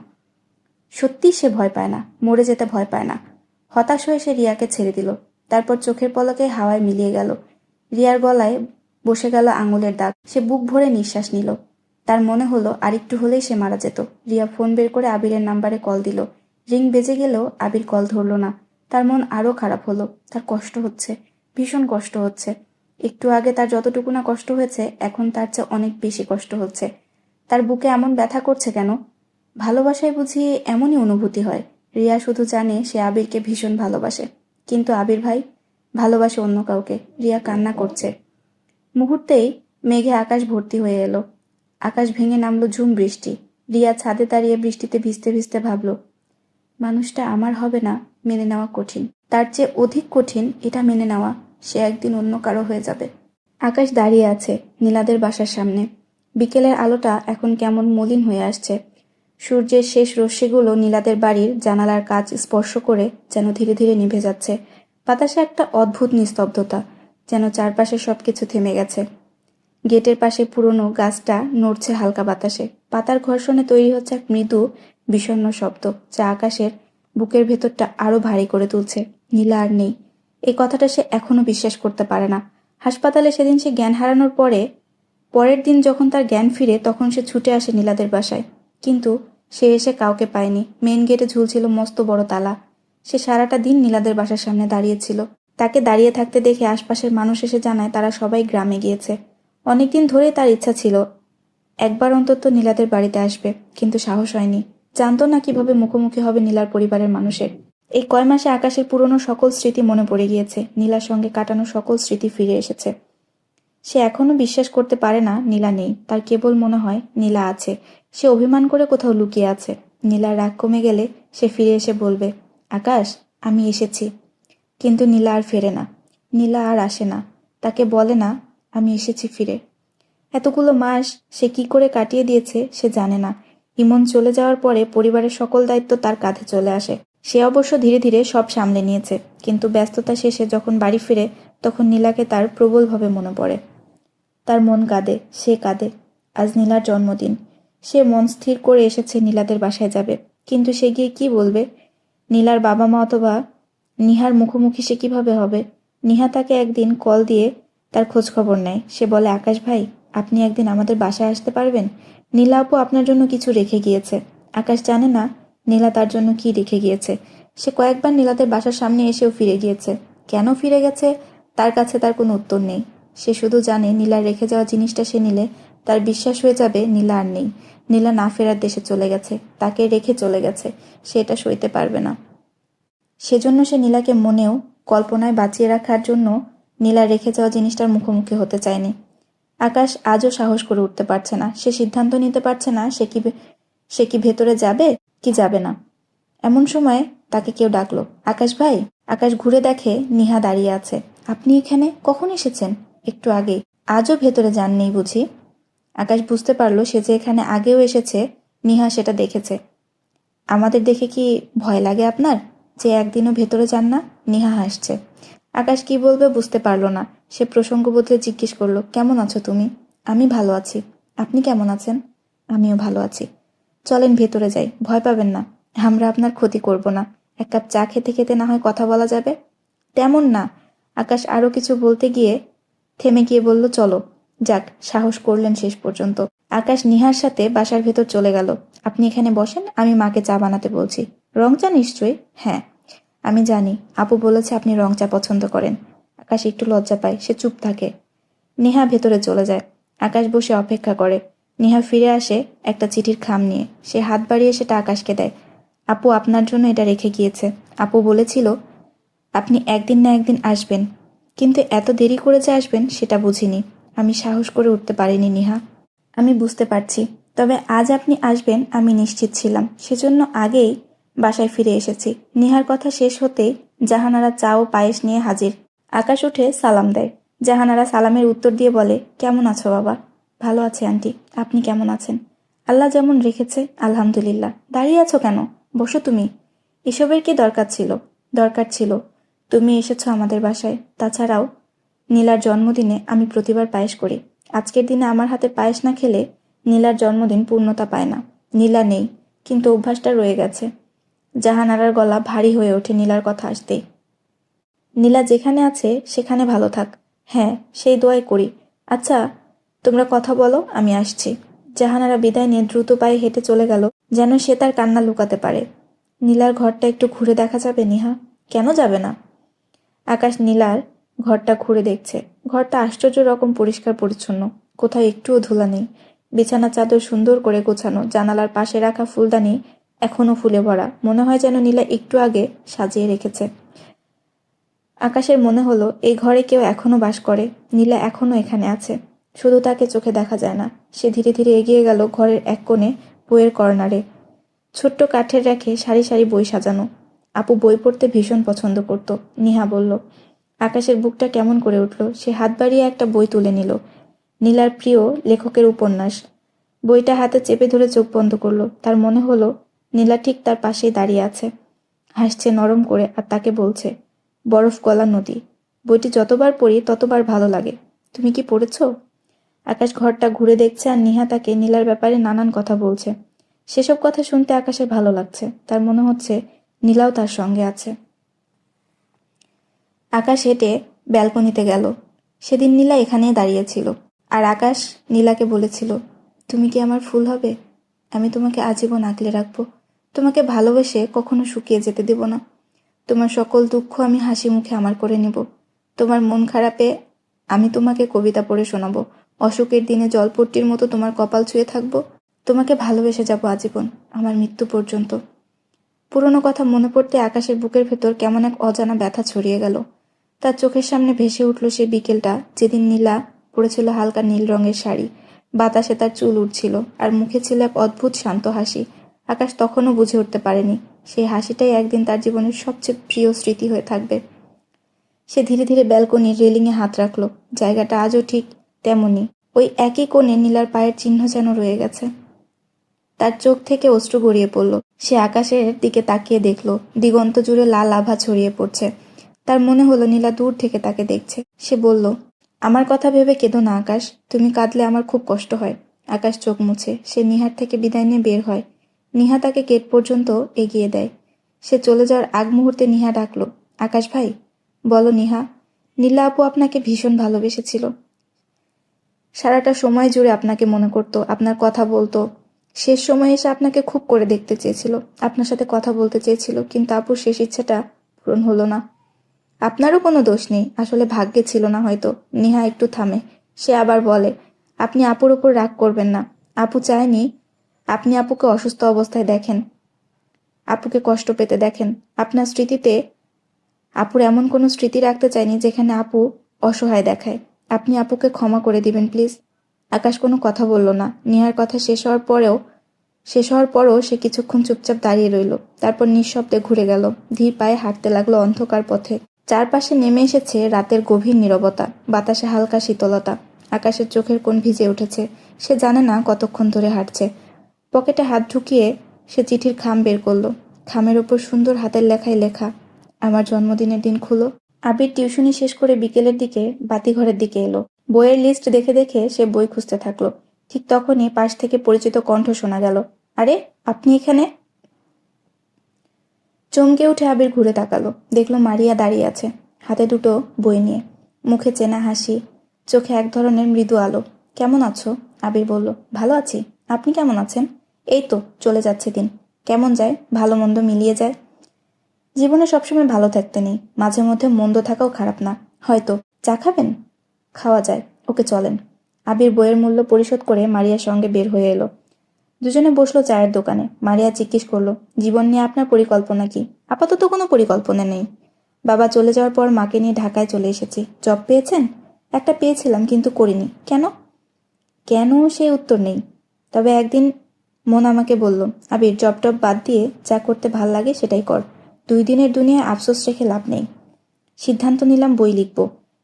সত্যিই সে ভয় পায় না, মরে যেতে ভয় পায় না। হতাশ হয়ে সে রিয়াকে ছেড়ে দিল। তারপর চোখের পলকে হাওয়ায় মিলিয়ে গেল। রিয়ার গলায় বসে গেল আঙুলের দাগ। সে বুক ভরে নিঃশ্বাস নিল। তার মনে হলো আরেকটু হলেই সে মারা যেত। রিয়া ফোন বের করে আবিরের নাম্বারে কল দিল। রিং বেজে গেলেও আবির কল ধরল না। তার মন আরও খারাপ হলো। তার কষ্ট হচ্ছে, ভীষণ কষ্ট হচ্ছে। একটু আগে তার যতটুকু না কষ্ট হয়েছে, এখন তার চেয়ে অনেক বেশি কষ্ট হচ্ছে। তার বুকে এমন ব্যথা করছে কেন? ভালোবাসায় বুঝি এমনই অনুভূতি হয়। রিয়া শুধু জানে সে আবিরকে ভীষণ ভালোবাসে, কিন্তু আবির ভাই ভালোবাসে অন্য কাউকে। রিয়া কান্না করছে। মুহূর্তেই মেঘে আকাশ ভর্তি হয়ে এলো। আকাশ ভেঙে নামলো ঝুম বৃষ্টি। রিয়া ছাদে দাঁড়িয়ে বৃষ্টিতে ভিজতে ভিজতে ভাবল, মানুষটা আমার হবে না মেনে নেওয়া কঠিন, তার চেয়ে অধিক কঠিন এটা মেনে নেওয়া সে একদিন অন্য কারো হয়ে যাবে। আকাশ দাঁড়িয়ে আছে নীলাদের বাসার সামনে। বিকেলের আলোটা এখন কেমন মলিন হয়ে আসছে। সূর্যের শেষ রশ্মিগুলো নীলাদের বাড়ির জানালার কাচ স্পর্শ করে যেন ধীরে ধীরে নিভে যাচ্ছে। বাতাসে একটা অদ্ভুত নিস্তব্ধতা, যেন চারপাশে সবকিছু থেমে গেছে। গেটের পাশে পুরনো গাছটা নড়ছে হালকা বাতাসে। পাতার ঘর্ষণে তৈরি হচ্ছে এক মৃদু বিষণ্ণ শব্দ, যা আকাশের বুকের ভেতরটা আরো ভারী করে তুলছে। নীলা আর নেই, এই কথাটা সে এখনো বিশ্বাস করতে পারে না। হাসপাতালে সেদিন সে জ্ঞান হারানোর পরের দিন যখন তার জ্ঞান ফিরে, তখন সে ছুটে আসে নীলাদের বাসায়। কিন্তু সে এসে কাউকে পায়নি। মেন গেটে ঝুলছিল মস্ত বড় তালা। সে সারাটা দিন নীলাদের বাসার সামনে দাঁড়িয়েছিল। তাকে দাঁড়িয়ে থাকতে দেখে আশপাশের মানুষ এসে জানায় তারা সবাই গ্রামে গিয়েছে। অনেকদিন ধরেই তার ইচ্ছা ছিল একবার অন্তত নীলাদের বাড়িতে আসবে, কিন্তু সাহস হয়নি। জানতো না কিভাবে মুখোমুখি হবে নীলার পরিবারের মানুষের। এই কয় মাসে আকাশের পুরনো সকল স্মৃতি মনে পড়ে গিয়েছে। নীলার সঙ্গে কাটানো সকল স্মৃতি ফিরে এসেছে। সে এখনো বিশ্বাস করতে পারে না নীলা নেই। তার কেবল মনে হয় নীলা আছে। সে অভিমান করে কোথাও লুকিয়ে আছে। নীলার রাগ কমে গেলে সে ফিরে এসে বলবে, আকাশ, আমি এসেছি। কিন্তু নীলা আর ফেরে না। নীলা আর আসে না, তাকে বলে না আমি এসেছি ফিরে। এতগুলো মাস সে কি করে কাটিয়ে দিয়েছে সে জানে না। ইমন চলে যাওয়ার পরে পরিবারের সকল দায়িত্ব তার কাঁধে চলে আসে। সে অবশ্য ধীরে ধীরে সব সামলে নিয়েছে, কিন্তু ব্যস্ততা শেষে যখন বাড়ি ফিরে, তখন নীলাকে তার প্রবলভাবে মনে পড়ে। তার মন কাঁদে, সে কাঁদে। আজ নীলার জন্মদিন। সে মন স্থির করে এসেছে নীলাদের বাসায় যাবে, কিন্তু সে গিয়ে কি বলবে? নীলার বাবা মা অথবা নিহার মুখোমুখি সে কিভাবে হবে? নিহা তাকে একদিন কল দিয়ে তার খোঁজ খবর নেয়। সে বলে, আকাশ ভাই, আপনি একদিন আমাদের বাসায় আসতে পারবেন? নীলা আপু আপনার জন্য কিছু রেখে গিয়েছে। আকাশ জানে না নীলা তার জন্য কি রেখে গিয়েছে। সে কয়েকবার নীলাদের বাসার সামনে এসেও ফিরে গিয়েছে। কেন ফিরে গেছে তার কাছে তার কোনো উত্তর নেই। সে শুধু জানে নীলার রেখে যাওয়া জিনিসটা সে নিলে তার বিশ্বাস হয়ে যাবে নীলা আর নেই। নীলা না ফেরার দেশে চলে গেছে, তাকে রেখে চলে গেছে। সে এটা সইতে পারবে না। সেজন্য সে নীলাকে মনেও কল্পনায় বাঁচিয়ে রাখার জন্য নীলা রেখে যাওয়া জিনিসটার মুখোমুখি হতে চায়নি। আকাশ আজও সাহস করে উঠতে পারছে না। সে সিদ্ধান্ত নিতে পারছে না সে কি ভেতরে যাবে কি যাবে না। এমন সময় তাকে কেউ ডাকলো, আকাশ ভাই। আকাশ ঘুরে দেখে নিহা দাঁড়িয়ে আছে। আপনি এখানে কখন এসেছেন? একটু আগেই। আজও ভেতরে যাননি বুঝি? আকাশ বুঝতে পারলো সে যে এখানে আগেও এসেছে, নিহা সেটা দেখেছে। আমাদের দেখে কি ভয় লাগে আপনার, যে একদিনও ভেতরে যান না? নিহা হাসছে। আকাশ কি বলবে বুঝতে পারল না। সে প্রসঙ্গ বদলে জিজ্ঞেস করলো, কেমন আছো তুমি? আমি ভালো আছি। আপনি কেমন আছেন? আমিও ভালো আছি। চলেন ভেতরে যাই, ভয় পাবেন না। আমরা আপনার ক্ষতি করব না। এক কাপ চা খেতে খেতে না হয় কথা বলা যাবে। তেমন না। আকাশ আরো কিছু বলতে গিয়ে থেমে গিয়ে বলল, চলো। যাক, সাহস করলেন শেষ পর্যন্ত। আকাশ নিহার সাথে বাসার ভেতর চলে গেল। আপনি এখানে বসেন, আমি মাকে চা বানাতে বলছি। রং চা নিশ্চয়ই? হ্যাঁ, আমি জানি আপু বলেছে আপনি রং চা পছন্দ করেন। আকাশ একটু লজ্জা পায়, সে চুপ থাকে। নেহা ভেতরে চলে যায়। আকাশ বসে অপেক্ষা করে। নেহা ফিরে আসে একটা চিঠির খাম নিয়ে। সে হাত বাড়িয়ে সেটা আকাশকে দেয়। আপু আপনার জন্য এটা রেখে গিয়েছে। আপু বলেছিল আপনি একদিন না একদিন আসবেন, কিন্তু এত দেরি করে যে আসবেন সেটা বুঝিনি। আমি সাহস করে উঠতে পারিনি নিহা। আমি বুঝতে পারছি, তবে আজ আপনি আসবেন আমি নিশ্চিত ছিলাম। সেজন্য আগেই বাসায় ফিরে এসেছি। নিহার কথা শেষ হতেই জাহানারা চা ও পায়েস নিয়ে হাজির। আকাশ উঠে সালাম দেয়। জাহানারা সালামের উত্তর দিয়ে বলে, কেমন আছো বাবা? ভালো আছি আন্টি, আপনি কেমন আছেন? আল্লাহ যেমন রেখেছে আলহামদুলিল্লাহ। দাঁড়িয়ে আছো কেন? বসো তুমি। এসবের কি দরকার ছিল? দরকার ছিল, তুমি এসেছো আমাদের বাসায়। তাছাড়াও নীলার জন্মদিনে আমি প্রতিবার পায়েস করি। আজকের দিনে আমার হাতে পায়েস না খেলে নীলার জন্মদিন পূর্ণতা পায় না। নীলা নেই, কিন্তু অভ্যাসটা রয়ে গেছে। জাহানারার গলা ভারী হয়ে ওঠে নীলার কথা আসতেই। নীলা যেখানে আছে সেখানে ভালো থাক। হ্যাঁ, সেই দোয়াই করি। আচ্ছা, তোমরা কথা বলো, আমি আসছি। জাহানারা বিদায় নিয়ে দ্রুত পায়ে হেঁটে চলে গেল, যেন সে তার কান্না লুকাতে পারে। নীলার ঘরটা একটু ঘুরে দেখা যাবে নিহা? কেন যাবে না? আকাশ নীলার ঘরটা ঘুরে দেখছে। ঘরটা আশ্চর্য রকম পরিষ্কার পরিচ্ছন্ন, কোথাও একটুও ধুলা নেই। বিছানার চাদর সুন্দর করে গোছানো, জানালার পাশে রাখা ফুলদানি এখনো ফুলে ভরা, মনে হয় যেন নীলা একটু আগে সাজিয়ে রেখেছে। আকাশের মনে হলো এই ঘরে কেউ এখনো বাস করে, নীলা এখনো এখানে আছে, শুধু তাকে চোখে দেখা যায় না। সে ধীরে ধীরে এগিয়ে গেল ঘরের এক কোণে, বইয়ের কর্নারে। ছোট্ট কাঠের রেখে সারি সারি বই সাজানো। আপু বই পড়তে ভীষণ পছন্দ করত, নিহা বলল। আকাশের বুকটা কেমন করে উঠল। সে হাত বাড়িয়ে একটা বই তুলে নিল, নীলার প্রিয় লেখকের উপন্যাস। বইটা হাতে চেপে ধরে চোখ বন্ধ করলো। তার মনে হলো নীলা ঠিক তার পাশেই দাঁড়িয়ে আছে, হাসছে নরম করে, আর তাকে বলছে, বরফ গলা নদী। বইটি যতবার পড়ি ততবার ভালো লাগে। তুমি কি পড়েছ? আকাশ ঘরটা ঘুরে দেখছে, আর নিহা তাকে নীলার ব্যাপারে নানান কথা বলছে। সেসব কথা শুনতে আকাশের ভালো লাগছে। তার মনে হচ্ছে নীলাও তার সঙ্গে আছে। আকাশ হেঁটে ব্যালকনিতে গেল। সেদিন নীলা এখানেই দাঁড়িয়েছিল, আর আকাশ নীলাকে বলেছিল, তুমি কি আমার ফুল হবে? আমি তোমাকে আজীবন আগলে রাখবো। তোমাকে ভালোবেসে কখনো শুকিয়ে যেতে দেব না। তোমার সকল দুঃখ আমি হাসি মুখে আমার করে নেব। তোমার মন খারাপে আমি তোমাকে কবিতা পড়ে শোনাবো। অশোকের দিনে জলপট্টির মতো তোমার কপাল ছুঁয়ে থাকবো। তোমাকে ভালোবেসে যাব আজীবন, আমার মৃত্যু পর্যন্ত। পুরনো কথা মনে পড়তে আকাশের বুকের ভেতর কেমন এক অজানা ব্যথা ছড়িয়ে গেল। তার চোখের সামনে ভেসে উঠল সেই বিকেলটা, যেদিন নীলা পরেছিল হালকা নীল রঙের শাড়ি। বাতাসে তার চুল উঠছিল, আর মুখে ছিল এক অদ্ভুত শান্ত হাসি। আকাশ তখনও বুঝে উঠতে পারেনি সেই হাসিটাই একদিন তার জীবনের সবচেয়ে প্রিয় স্মৃতি হয়ে থাকবে। সে ধীরে ধীরে ব্যালকনির রেলিংয়ে হাত রাখল। জায়গাটা আজও ঠিক তেমনই, ওই একই কোণে নীলার পায়ের চিহ্ন যেন রয়ে গেছে। তার চোখ থেকে অশ্রু গড়িয়ে পড়ল। সে আকাশের দিকে তাকিয়ে দেখল, দিগন্ত জুড়ে লাল আভা ছড়িয়ে পড়ছে। তার মনে হলো নীলা দূর থেকে তাকে দেখছে। সে বলল, আমার কথা ভেবে কেঁদো না আকাশ, তুমি কাঁদলে আমার খুব কষ্ট হয়। আকাশ চোখ মুছে সে নিহার থেকে বিদায় নিয়ে বের হয়। নিহা তাকে গেট পর্যন্ত এগিয়ে দেয়। সে চলে যাওয়ার আগ মুহূর্তে নিহা ডাকলো, আকাশ ভাই। বলো নিহা, নীলা আপু আপনাকে ভীষণ ভালোবেসেছিল। সারাটা সময় জুড়ে আপনাকে মনে করত, আপনার কথা বলতো। শেষ সময়ে এসে আপনাকে খুব করে দেখতে চেয়েছিল, আপনার সাথে কথা বলতে চেয়েছিল, কিন্তু আপুর শেষ ইচ্ছেটা পূরণ হলো না। আপনারও কোনো দোষ নেই, আসলে ভাগ্যে ছিল না হয়তো। নিহা একটু থামে। সে আবার বলে, আপনি আপুর উপর রাগ করবেন না। আপু চায়নি আপনি আপুকে অসুস্থ অবস্থায় দেখেন, আপুকে কষ্ট পেতে দেখেন। আপনার স্মৃতিতে আপুর এমন কোনো স্মৃতি রাখতে চাইনি যেখানে আপু অসহায় দেখায়। আপনি আপুকে ক্ষমা করে দিবেন প্লিজ। আকাশ কোনো কথা বলল না। নিহার কথা শেষ হওয়ার পরও সে কিছুক্ষণ চুপচাপ দাঁড়িয়ে রইল। তারপর নিঃশব্দে ঘুরে গেল, ধীর পায়ে হাঁটতে লাগলো অন্ধকার পথে। চারপাশে নেমে এসেছে রাতের গভীর নীরবতা, বাতাসে হালকা শীতলতা। আকাশের চোখের কোণ ভিজে উঠেছে। সে জানে না কতক্ষণ ধরে হাঁটছে। পকেটে হাত ঢুকিয়ে সে চিঠির খাম বের করলো। খামের ওপর সুন্দর হাতের লেখায় লেখা, আমার জন্মদিনের দিন খুলো। আবির টিউশনি শেষ করে বিকেলের দিকে বাতিঘরের দিকে এলো। বইয়ের লিস্ট দেখে দেখে সে বই খুঁজতে থাকলো। ঠিক তখনই পাশ থেকে পরিচিত কণ্ঠ শোনা গেল, আরে আপনি এখানে? চমকে উঠে আবির ঘুরে তাকালো। দেখলো মারিয়া দাঁড়িয়ে আছে, হাতে দুটো বই নিয়ে, মুখে চেনা হাসি, চোখে এক ধরনের মৃদু আলো। কেমন আছো? আবির বলল, ভালো আছি। আপনি কেমন আছেন? এই তো চলে যাচ্ছে দিন। কেমন যায়? ভালো মন্দ মিলিয়ে যায়। জীবনে সবসময় ভালো থাকতে নেই, মাঝে মধ্যে মন্দ থাকাও খারাপ না। হয়তো চা খাবেন? খাওয়া যায়। ওকে চলেন। আবির বইয়ের মূল্য পরিশোধ করে মারিয়ার সঙ্গে বের হয়ে এলো। দুজনে বসলো চায়ের দোকানে। মারিয়া জিজ্ঞেস করলো, জীবন নিয়ে আপনার পরিকল্পনা কি? আপাতত কোনো পরিকল্পনা নেই। বাবা চলে যাওয়ার পর মাকে নিয়ে ঢাকায় চলে এসেছি। জব পেয়েছেন? একটা পেয়েছিলাম, কিন্তু করিনি। কেন? কেন সে উত্তর নেই। তবে একদিন মন আমাকে বলল, আবির, জব টব বাদ দিয়ে যা করতে ভাল লাগে সেটাই কর। 2 দিনের দুনিয়ায় আফসোস রেখে লাভ নেই। সিদ্ধান্ত নিলাম বই লিখব।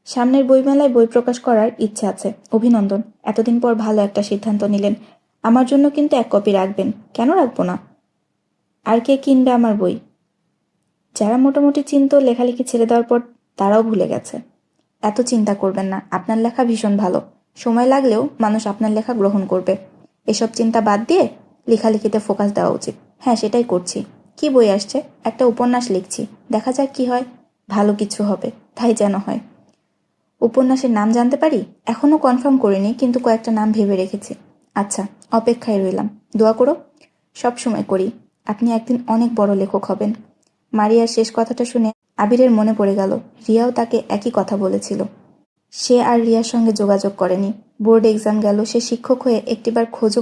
সামনের বইমেলায় বই প্রকাশ করার ইচ্ছে আছে। অভিনন্দন, এতদিন পর ভালো একটা সিদ্ধান্ত নিলেন। আমার জন্য কিন্তু 1 কপি রাখবেন। কেন রাখবো না? আর কে কিনবে আমার বই? যারা মোটামুটি চিনত লেখালেখি ছেড়ে দেওয়ার পর, তারাও ভুলে গেছে। এত চিন্তা করবেন না, আপনার লেখা ভীষণ ভালো। সময় লাগলেও মানুষ আপনার লেখা গ্রহণ করবে। এসব চিন্তা বাদ দিয়ে লেখালেখিতে ফোকাস দেওয়া উচিত। হ্যাঁ, সেটাই করছি। কি বই আসছে? একটা উপন্যাস লিখছি, দেখা যাক কি হয়। ভালো কিছু হবে, তাই যেন হয়। উপন্যাসের নাম জানতে পারি? এখনো কনফার্ম করিনি, কিন্তু কয়েকটা নাম ভেবে রেখেছি। আচ্ছা, অপেক্ষায় রইলাম। দোয়া করো। সব সময় করি। আপনি একদিন অনেক বড় লেখক হবেন। মারিয়ার শেষ কথাটা শুনে আবিরের মনে পড়ে গেল, রিয়াও তাকে একই কথা বলেছিল। সে আর রিয়ার সঙ্গে যোগাযোগ করেনি। বোর্ড এক্সাম গেল, সে শিক্ষক হয়ে একটিবার খোঁজ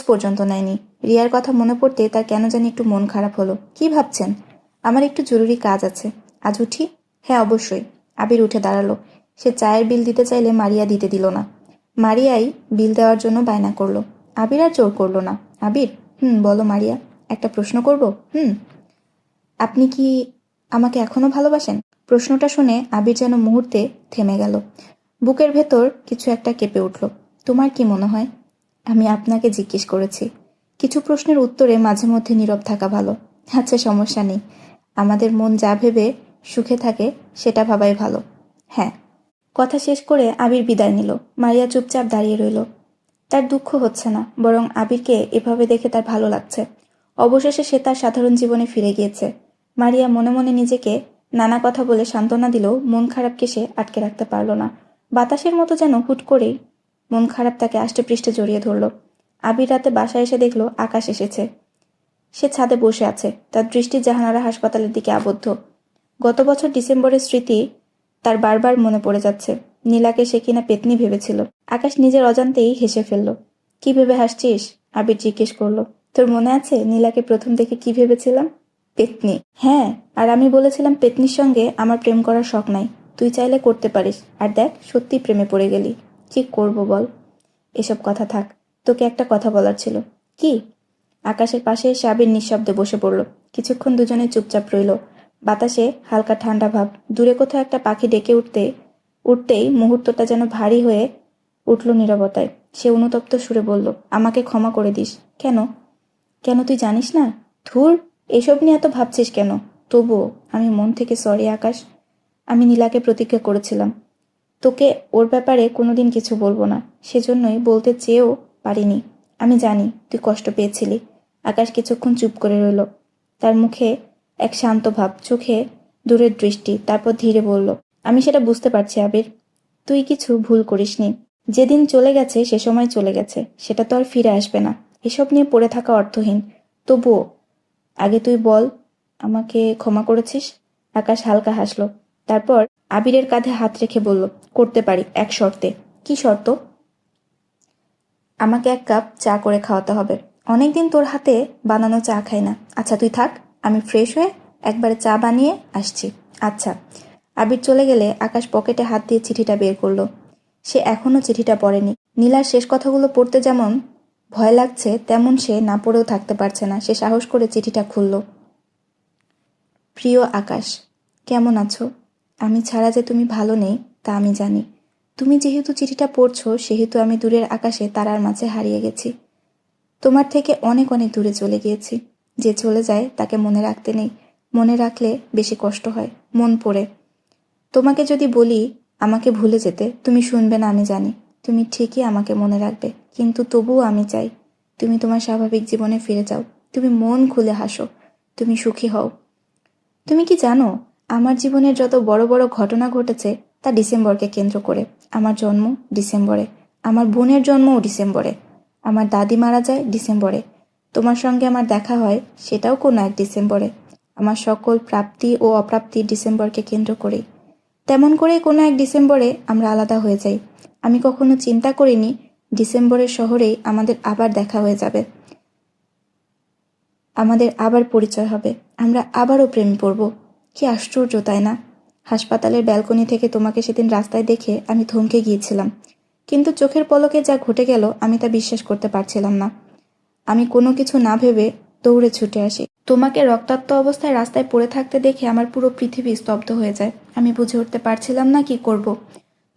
পর্যন্ত নেয়নি। রিয়ার কথা মনে পড়তে তার কেন জানি একটু মন খারাপ হলো। কি ভাবছেন? আমার একটু জরুরি কাজ আছে। আজ উঠি? হ্যাঁ, অবশ্যই। আবির উঠে দাঁড়ালো। সে চায়ের বিল দিতে চাইলে মারিয়া দিতে দিল না। মারিয়াই বিল দেওয়ার জন্য বায়না করলো। আবির আর জোর করলো না। আবির, বলো মারিয়া। একটা প্রশ্ন করব? আপনি কি আমাকে এখনো ভালোবাসেন? প্রশ্নটা শুনে আবির যেন মুহূর্তে থেমে গেল। বুকের ভেতর কিছু একটা কেঁপে উঠল। তোমার কি মনে হয়? আমি আপনাকে জিজ্ঞেস করেছি। কিছু প্রশ্নের উত্তরে মাঝে মধ্যে নীরব থাকা ভালো। আচ্ছা, সমস্যা নেই। আমাদের মন যা ভেবে সুখে থাকে সেটা ভাবাই ভালো। হ্যাঁ। কথা শেষ করে আবির বিদায় নিল। মারিয়া চুপচাপ দাঁড়িয়ে রইল। তার দুঃখ হচ্ছে না, বরং আবিরকে এভাবে দেখে তার ভালো লাগছে। অবশেষে সে তার সাধারণ জীবনে ফিরে গিয়েছে। মারিয়া মনে মনে নিজেকে নানা কথা বলে সান্ত্বনা দিলেও মন খারাপকে সে আটকে রাখতে পারল না। বাতাসের মতো যেন হুট করেই মন খারাপ তাকে আষ্টেপৃষ্ঠে জড়িয়ে ধরল। আবির রাতে বাসায় এসে দেখল আকাশ এসেছে। সে ছাদে বসে আছে, তার দৃষ্টি জাহানারা হাসপাতালের দিকে আবদ্ধ। গত বছর ডিসেম্বরের স্মৃতি তার বারবার মনে পড়ে যাচ্ছে। নীলাকে সে কিনা পেতনি ভেবেছিল। আকাশ নিজের অজান্তেই হেসে ফেলল। কি ভেবে হাসছিস? আবির জিজ্ঞেস করলো। তোর মনে আছে নীলাকে প্রথম দেখে কি ভেবেছিলাম? পেতনি। হ্যাঁ, আর আমি বলেছিলাম পেতনির সঙ্গে আমার প্রেম করার শখ নাই, তুই চাইলে করতে পারিস। আর দেখ, সত্যি প্রেমে পড়ে গেলি। কি করব বল? এসব কথা থাক, তোকে একটা কথা বলার ছিল। কি? আকাশের পাশে এসে আবির নিঃশব্দে বসে পড়ল। কিছুক্ষণ দুজনে চুপচাপ রইল। বাতাসে হালকা ঠান্ডা ভাব। দূরে কোথাও একটা পাখি ডেকে উঠতেই মুহূর্তটা যেন ভারী হয়ে উঠল নীরবতায়। সে অনুতপ্ত সুরে বলল, আমাকে ক্ষমা করে দিস। কেন? কেন তুই জানিস না? ধুর, এসব নিয়ে এত ভাবছিস কেন? তবুও আমি মন থেকে সরি আকাশ। আমি নীলাকে প্রতিজ্ঞা করেছিলাম তোকে ওর ব্যাপারে কোনোদিন কিছু বলবো না। সেজন্যই বলতে চেয়েও পারিনি। আমি জানি তুই কষ্ট পেয়েছিলি। আকাশ কিছুক্ষণ চুপ করে রইল। তার মুখে এক শান্ত ভাব, চোখে দূরের দৃষ্টি। তারপর ধীরে বলল, আমি সেটা বুঝতে পারছি আবির। তুই কিছু ভুল করিসনি। যেদিন চলে গেছে সে সময় চলে গেছে, সেটা তো আর ফিরে আসবে না। এসব নিয়ে পড়ে থাকা অর্থহীন। তবুও আগে তুই বল, আমাকে ক্ষমা করেছিস? আকাশ হালকা হাসল। তারপর আবিরের কাঁধে হাত রেখে বলল, করতে পারি, এক শর্তে। কি শর্ত? আমাকে এক কাপ চা করে খাওয়াতে হবে। অনেকদিন তোর হাতে বানানো চা খাই না। আচ্ছা তুই থাক, আমি ফ্রেশ হয়ে একবারে চা বানিয়ে আসছি। আচ্ছা। আবির চলে গেলে আকাশ পকেটে হাত দিয়ে চিঠিটা বের করলো। সে এখনো চিঠিটা পড়েনি। নীলার শেষ কথাগুলো পড়তে যেমন ভয় লাগছে, তেমন সে না পড়েও থাকতে পারছে না। সে সাহস করে চিঠিটা খুলল। প্রিয় আকাশ, কেমন আছো? আমি ছাড়া যে তুমি ভালো নেই তা আমি জানি। তুমি যেহেতু চিঠিটা পড়ছো সেহেতু আমি দূরের আকাশে তারার মাঝে হারিয়ে গেছি। তোমার থেকে অনেক অনেক দূরে চলে গিয়েছি। যে চলে যায় তাকে মনে রাখতে নেই। মনে রাখলে বেশি কষ্ট হয়, মন পড়ে। তোমাকে যদি বলি আমাকে ভুলে যেতে, তুমি শুনবে না আমি জানি। তুমি ঠিকই আমাকে মনে রাখবে, কিন্তু তবুও আমি চাই তুমি তোমার স্বাভাবিক জীবনে ফিরে যাও। তুমি মন খুলে হাসো, তুমি সুখী হও। তুমি কি জানো, আমার জীবনের যত বড় বড় ঘটনা ঘটেছে তা ডিসেম্বরকে কেন্দ্র করে। আমার জন্ম ডিসেম্বরে, আমার বোনের জন্মও ডিসেম্বরে, আমার দাদি মারা যায় ডিসেম্বরে, তোমার সঙ্গে আমার দেখা হয় সেটাও কোনো এক ডিসেম্বরে। আমার সকল প্রাপ্তি ও অপ্রাপ্তি ডিসেম্বরকে কেন্দ্র করেই। তেমন করে কোনো এক ডিসেম্বরে আমরা আলাদা হয়ে যাই। আমি কখনো চিন্তা করিনি ডিসেম্বরের শহরেই আমাদের আবার দেখা হয়ে যাবে, আমাদের আবার পরিচয় হবে, আমরা আবারও প্রেমে পড়ব। কি আশ্চর্য, তাই না? হাসপাতালের ব্যালকনি থেকে তোমাকে সেদিন রাস্তায় দেখে আমি থমকে গিয়েছিলাম, কিন্তু চোখের পলকে যা ঘটে গেল আমি তা বিশ্বাস করতে পারছিলাম না। আমি কোনো কিছু না ভেবে দৌড়ে ছুটে আসি। তোমাকে রক্তাক্ত অবস্থায় রাস্তায় পড়ে থাকতে দেখে আমার পুরো পৃথিবী স্তব্ধ হয়ে যায়। আমি বুঝে উঠতে পারছিলাম না কি করব।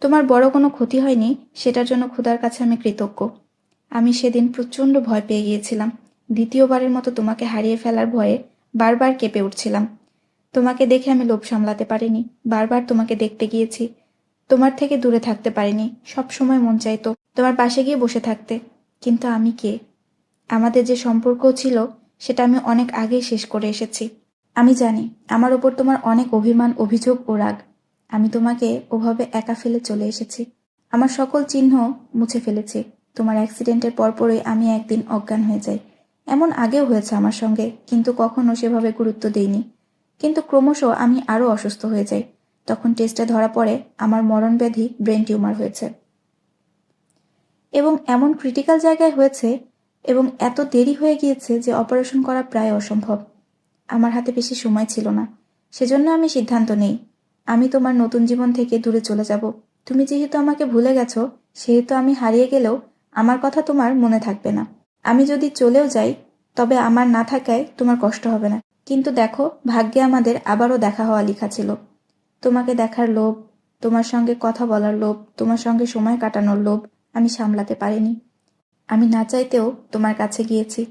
তোমার বড় কোনো ক্ষতি হয়নি, সেটার জন্য খোদার কাছে আমি কৃতজ্ঞ। আমি সেদিন প্রচণ্ড ভয় পেয়ে গিয়েছিলাম। দ্বিতীয়বারের মতো তোমাকে হারিয়ে ফেলার ভয়ে বারবার কেঁপে উঠছিলাম। তোমাকে দেখে আমি লোভ সামলাতে পারিনি, বারবার তোমাকে দেখতে গিয়েছি। তোমার থেকে দূরে থাকতে পারিনি, সব সময় মন চাইতো তোমার পাশে গিয়ে বসে থাকতে। কিন্তু আমি কে? আমাদের যে সম্পর্ক ছিল সেটা আমি অনেক আগেই শেষ করে এসেছি। আমি জানি আমার ওপর তোমার অনেক অভিমান, অভিযোগ ও রাগ। আমি তোমাকে ওভাবে একা ফেলে চলে এসেছি। আমার সকল চিহ্ন মুছে ফেলেছি। তোমার অ্যাক্সিডেন্টের পরপরই আমি একদিন অজ্ঞান হয়ে যাই। এমন আগেও হয়েছে আমার সঙ্গে, কিন্তু কখনো সেভাবে গুরুত্ব দেইনি। কিন্তু ক্রমশ আমি আরও অসুস্থ হয়ে যাই। তখন টেস্টে ধরা পড়ে আমার মরণব্যাধি ব্রেন টিউমার হয়েছে, এবং এমন ক্রিটিক্যাল জায়গায় হয়েছে এবং এত দেরি হয়ে গিয়েছে যে অপারেশন করা প্রায় অসম্ভব। আমার হাতে বেশি সময় ছিল না, সেজন্য আমি সিদ্ধান্ত নেই আমি তোমার নতুন জীবন থেকে দূরে চলে যাব। তুমি যেহেতু আমাকে ভুলে গেছো, সেহেতু আমি হারিয়ে গেলেও আমার কথা তোমার মনে থাকবে না। আমি যদি চলেও যাই, তবে আমার না থাকায় তোমার কষ্ট হবে না। কিন্তু দেখো, ভাগ্যে আমাদের আবারও দেখা হওয়া লেখা ছিল। তোমাকে দেখার লোভ, তোমার সঙ্গে কথা বলার লোভ, তোমার সঙ্গে সময় কাটানোর লোভ আমি সামলাতে পারিনি। আমি না চাইতেও তোমার কাছে গিয়েছি,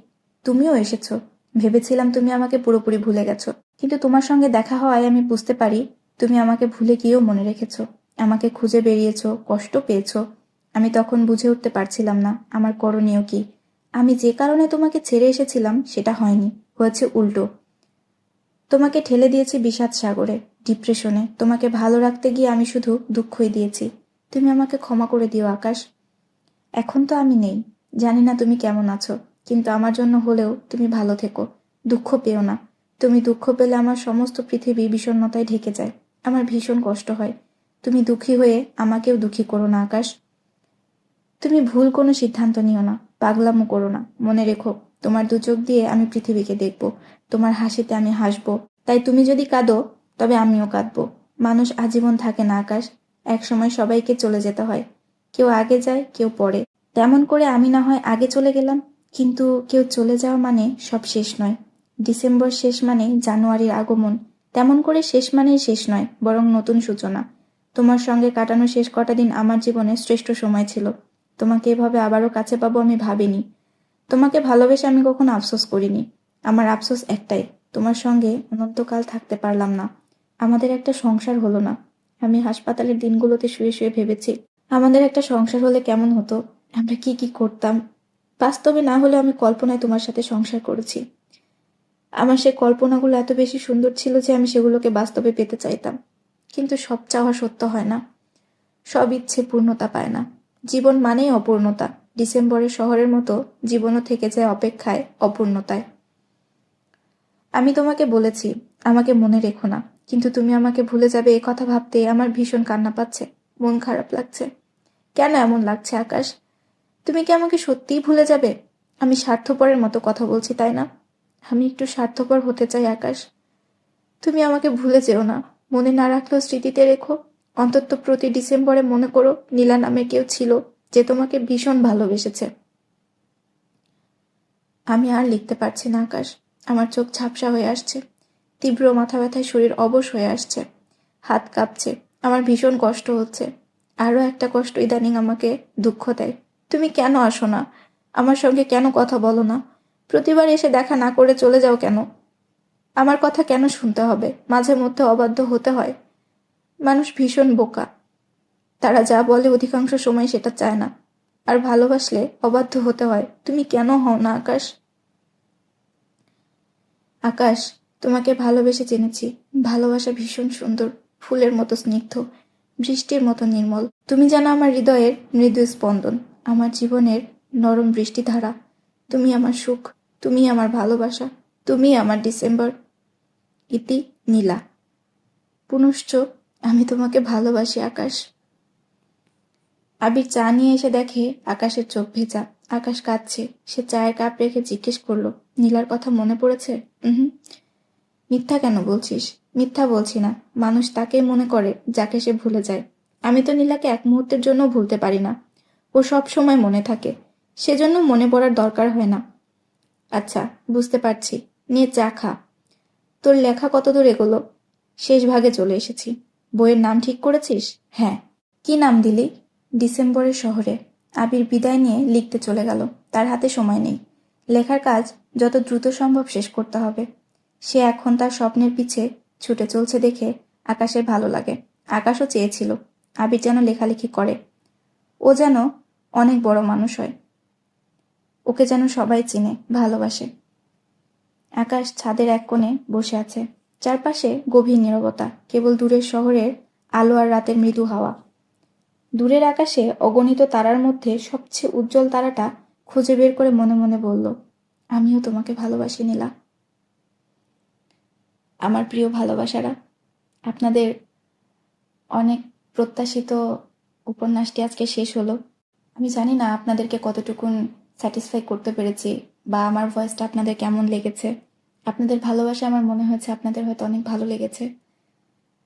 তুমিও এসেছো। ভেবেছিলাম তুমি আমাকে পুরোপুরি ভুলে গেছো, কিন্তু তোমার সঙ্গে দেখা হওয়ায় আমি বুঝতে পারি তুমি আমাকে ভুলে গিয়েও মনে রেখেছো, আমাকে খুঁজে বেরিয়েছো, কষ্ট পেয়েছো। আমি তখন বুঝে উঠতে পারছিলাম না আমার করণীয় কি। আমি যে কারণে তোমাকে ছেড়ে এসেছিলাম সেটা হয়নি, হয়েছে উল্টো। তোমাকে ঠেলে দিয়েছি বিষাদ সাগরে, ডিপ্রেশনে। তোমাকে ভালো রাখতে গিয়ে আমি শুধু দুঃখই দিয়েছি। তুমি আমাকে ক্ষমা করে দিও আকাশ। এখন তো আমি নেই, জানি না তুমি কেমন আছো, কিন্তু আমার জন্য হলেও তুমি ভালো থেকো, দুঃখ পেও না। তুমি দুঃখ পেলে আমার সমস্ত পৃথিবী বিষণ্ণতায় ঢেকে যায়, আমার ভীষণ কষ্ট হয়। তুমি দুঃখী হয়ে আমাকেও দুঃখী করো না আকাশ। তুমি ভুল কোনো সিদ্ধান্ত নিও না, পাগলামো করো না। মনে রেখো, তোমার দু চোখ দিয়ে আমি পৃথিবীকে দেখব, তোমার হাসিতে আমি হাসবো। তাই তুমি যদি কাঁদো, তবে আমিও কাঁদবো। মানুষ আজীবন থাকে না আকাশ, একসময় সবাইকে চলে যেতে হয়। কেউ আগে যায়, কেউ পরে। তেমন করে আমি না হয় আগে চলে গেলাম, কিন্তু কেউ চলে যাওয়া মানে সব শেষ নয়। ডিসেম্বর শেষ মানেই জানুয়ারির আগমন, তেমন করে শেষ মানেই শেষ নয়, বরং নতুন সূচনা। তোমার সঙ্গে কাটানো শেষ কটা দিন আমার জীবনে শ্রেষ্ঠ সময় ছিল। তোমাকে এভাবে আবারও কাছে পাবো আমি ভাবিনি। তোমাকে ভালোবেসে আমি কখনো আফসোস করিনি। আমার আফসোস একটাই, তোমার সঙ্গে অনন্তকাল থাকতে পারলাম না, আমাদের একটা সংসার হলো না। আমি হাসপাতালের দিনগুলোতে শুয়ে শুয়ে ভেবেছি আমাদের একটা সংসার হলে কেমন হতো, আমরা কি কি করতাম। বাস্তবে না হলে আমি কল্পনায় তোমার সাথে সংসার করেছি। আমার সে কল্পনাগুলো এত বেশি সুন্দর ছিল যে আমি সেগুলোকে বাস্তবে পেতে চাইতাম, কিন্তু সব চাওয়া সত্য হয় না, সব ইচ্ছে পূর্ণতা পায় না। জীবন মানেই অপূর্ণতা। ডিসেম্বরের শহরের মতো জীবনও থেকে যায় অপেক্ষায়, অপূর্ণতায়। আমি তোমাকে বলেছি আমাকে মনে রেখো না, কিন্তু তুমি আমাকে ভুলে যাবে এ কথা ভাবতে আমার ভীষণ কান্না পাচ্ছে, মন খারাপ লাগছে। কেন এমন লাগছে আকাশ? তুমি কি আমাকে সত্যিই ভুলে যাবে? আমি স্বার্থপরের মতো কথা বলছি, তাই না? আমি একটু স্বার্থপর হতে চাই আকাশ। তুমি আমাকে ভুলে যেও না, মনে না রাখলেও স্মৃতিতে রেখো। অন্তত প্রতি ডিসেম্বরে মনে করো নীলা নামে কেউ ছিল যে তোমাকে ভীষণ ভালোবেসেছে। আমি আর লিখতে পারছি না আকাশ, আমার চোখ ঝাপসা হয়ে আসছে, তীব্র মাথা ব্যথায় শরীর অবশ হয়ে আসছে, হাত কাঁপছে, আমার ভীষণ কষ্ট হচ্ছে। আরও একটা কষ্ট ইদানিং আমাকে দুঃখ দেয়। তুমি কেন আসো না? আমার সঙ্গে কেন কথা বলো না? প্রতিবার এসে দেখা না করে চলে যাও কেন? আমার কথা কেন শুনতে হবে? মাঝে মধ্যে অবাধ্য হতে হয়। মানুষ ভীষণ বোকা, তারা যা বলে অধিকাংশ সময় সেটা চায় না, আর ভালোবাসলে অবাধ্য হতে হয়। তুমি কেন হও না আকাশ? আকাশ, তোমাকে ভালোবেসে জেনেছি ভালোবাসা ভীষণ সুন্দর, ফুলের মতো স্নিগ্ধ, বৃষ্টির মতো নির্মল। তুমি যেন আমার হৃদয়ের মৃদু স্পন্দন, আমার জীবনের নরম বৃষ্টিধারা। তুমি আমার সুখ, তুমি আমার ভালোবাসা, তুমি আমার ডিসেম্বর। ইতি নীলা। পুনশ্চ আমি তোমাকে ভালোবাসি আকাশ। আবির চা নিয়ে এসে দেখে আকাশের চোখ ভেজা, আকাশ কাঁদছে। সে চায়ের কাপ রেখে জিজ্ঞেস করলো, নীলার কথা মনে পড়েছে? হুম। মিথ্যা কেন বলছিস? মিথ্যা বলছি না, মানুষ তাকেই মনে করে যাকে সে ভুলে যায়। আমি তো নীলাকে এক মুহূর্তের জন্য ভুলতে পারি না, ও সব সময় মনে থাকে, সেজন্য মনে পড়ার দরকার হয় না। আচ্ছা, বুঝতে পারছি, নিয়ে চা খা। তোর লেখা কতদূর এগোলো? শেষ ভাগে চলে এসেছি। বইয়ের নাম ঠিক করেছিস? হ্যাঁ। কি নাম দিলি? ডিসেম্বরের শহরে। আবির বিদায় নিয়ে লিখতে চলে গেল, তার হাতে সময় নেই। লেখার কাজ যত দ্রুত সম্ভব শেষ করতে হবে। সে এখন তার স্বপ্নের পিছে ছুটে চলছে দেখে আকাশের ভালো লাগে। আকাশও চেয়েছিল আবির যেন লেখালেখি করে, ও যেন অনেক বড় মানুষ হয়, ওকে যেন সবাই চিনে, ভালোবাসে। আকাশ ছাদের এক কোণে বসে আছে, চারপাশে গভীর নীরবতা, কেবল দূরের শহরের আলো আর রাতের মৃদু হাওয়া। দূরের আকাশে অগণিত তারার মধ্যে সবচেয়ে উজ্জ্বল তারাটা খুঁজে বের করে মনে মনে বলল, আমিও তোমাকে ভালোবাসি নীলা। আমার প্রিয় ভালোবাসারা, আপনাদের অনেক প্রত্যাশিত উপন্যাসটি আজকে শেষ হলো। আমি জানি না আপনাদেরকে কতটুকুন স্যাটিসফাই করতে পেরেছি বা আমার ভয়েসটা আপনাদের কেমন লেগেছে। আপনাদের ভালোবাসা আমার মনে হয়েছে আপনাদের হয়তো অনেক ভালো লেগেছে।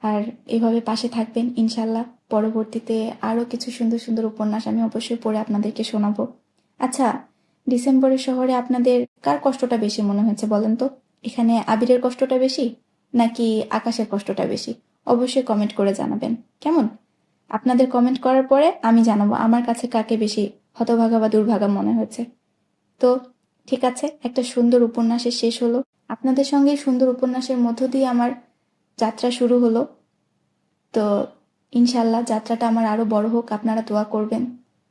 আর এভাবে পাশে থাকবেন ইনশাল্লাহ। পরবর্তীতে আরও কিছু সুন্দর সুন্দর উপন্যাস আমি অবশ্যই পড়ে আপনাদেরকে শোনাবো। আচ্ছা, ডিসেম্বরের শহরে আপনাদের কার কষ্টটা বেশি মনে হয়েছে বলেন তো? এখানে আবিরের কষ্টটা বেশি নাকি আকাশের কষ্টটা বেশি? অবশ্যই কমেন্ট করে জানাবেন, কেমন? আপনাদের কমেন্ট করার পরে আমি জানাবো আমার কাছে কাকে বেশি হতভাগা বা দুর্ভাগা মনে হয়েছে। তো ঠিক আছে, একটা সুন্দর উপন্যাসের শেষ হলো। আপনাদের সঙ্গে সুন্দর উপন্যাসের মধ্য দিয়ে আমার যাত্রা শুরু হলো। তো ইনশাল্লাহ যাত্রাটা আমার আরও বড় হোক, আপনারা দোয়া করবেন,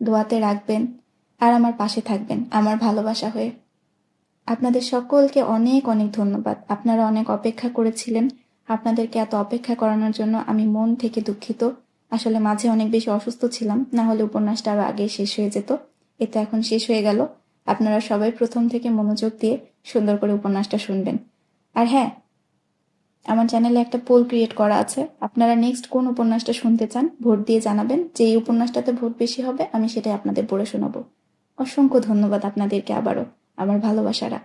দোয়াতে রাখবেন আর আমার পাশে থাকবেন আমার ভালোবাসা হয়ে। আপনাদের সকলকে অনেক অনেক ধন্যবাদ। আপনারা অনেক অপেক্ষা করেছিলেন। আপনাদেরকে এত অপেক্ষা করানোর জন্য আমি মন থেকে দুঃখিত। আসলে মাঝে অনেক বেশি অসুস্থ ছিলাম, না হলে উপন্যাসটা আরও আগেই শেষ হয়ে যেত। এটা এখন শেষ হয়ে গেল। আপনারা সবাই প্রথম থেকে মনোযোগ দিয়ে সুন্দর করে উপন্যাসটা শুনবেন। আর হ্যাঁ, আমার চ্যানেলে একটা পোল ক্রিয়েট করা আছে। আপনারা নেক্সট কোন উপন্যাসটা শুনতে চান ভোট দিয়ে জানাবেন। যে এই উপন্যাসটাতে ভোট বেশি হবে আমি সেটাই আপনাদের পড়ে শোনাবো। অসংখ্য ধন্যবাদ আপনাদেরকে আবারও আমার ভালোবাসারা।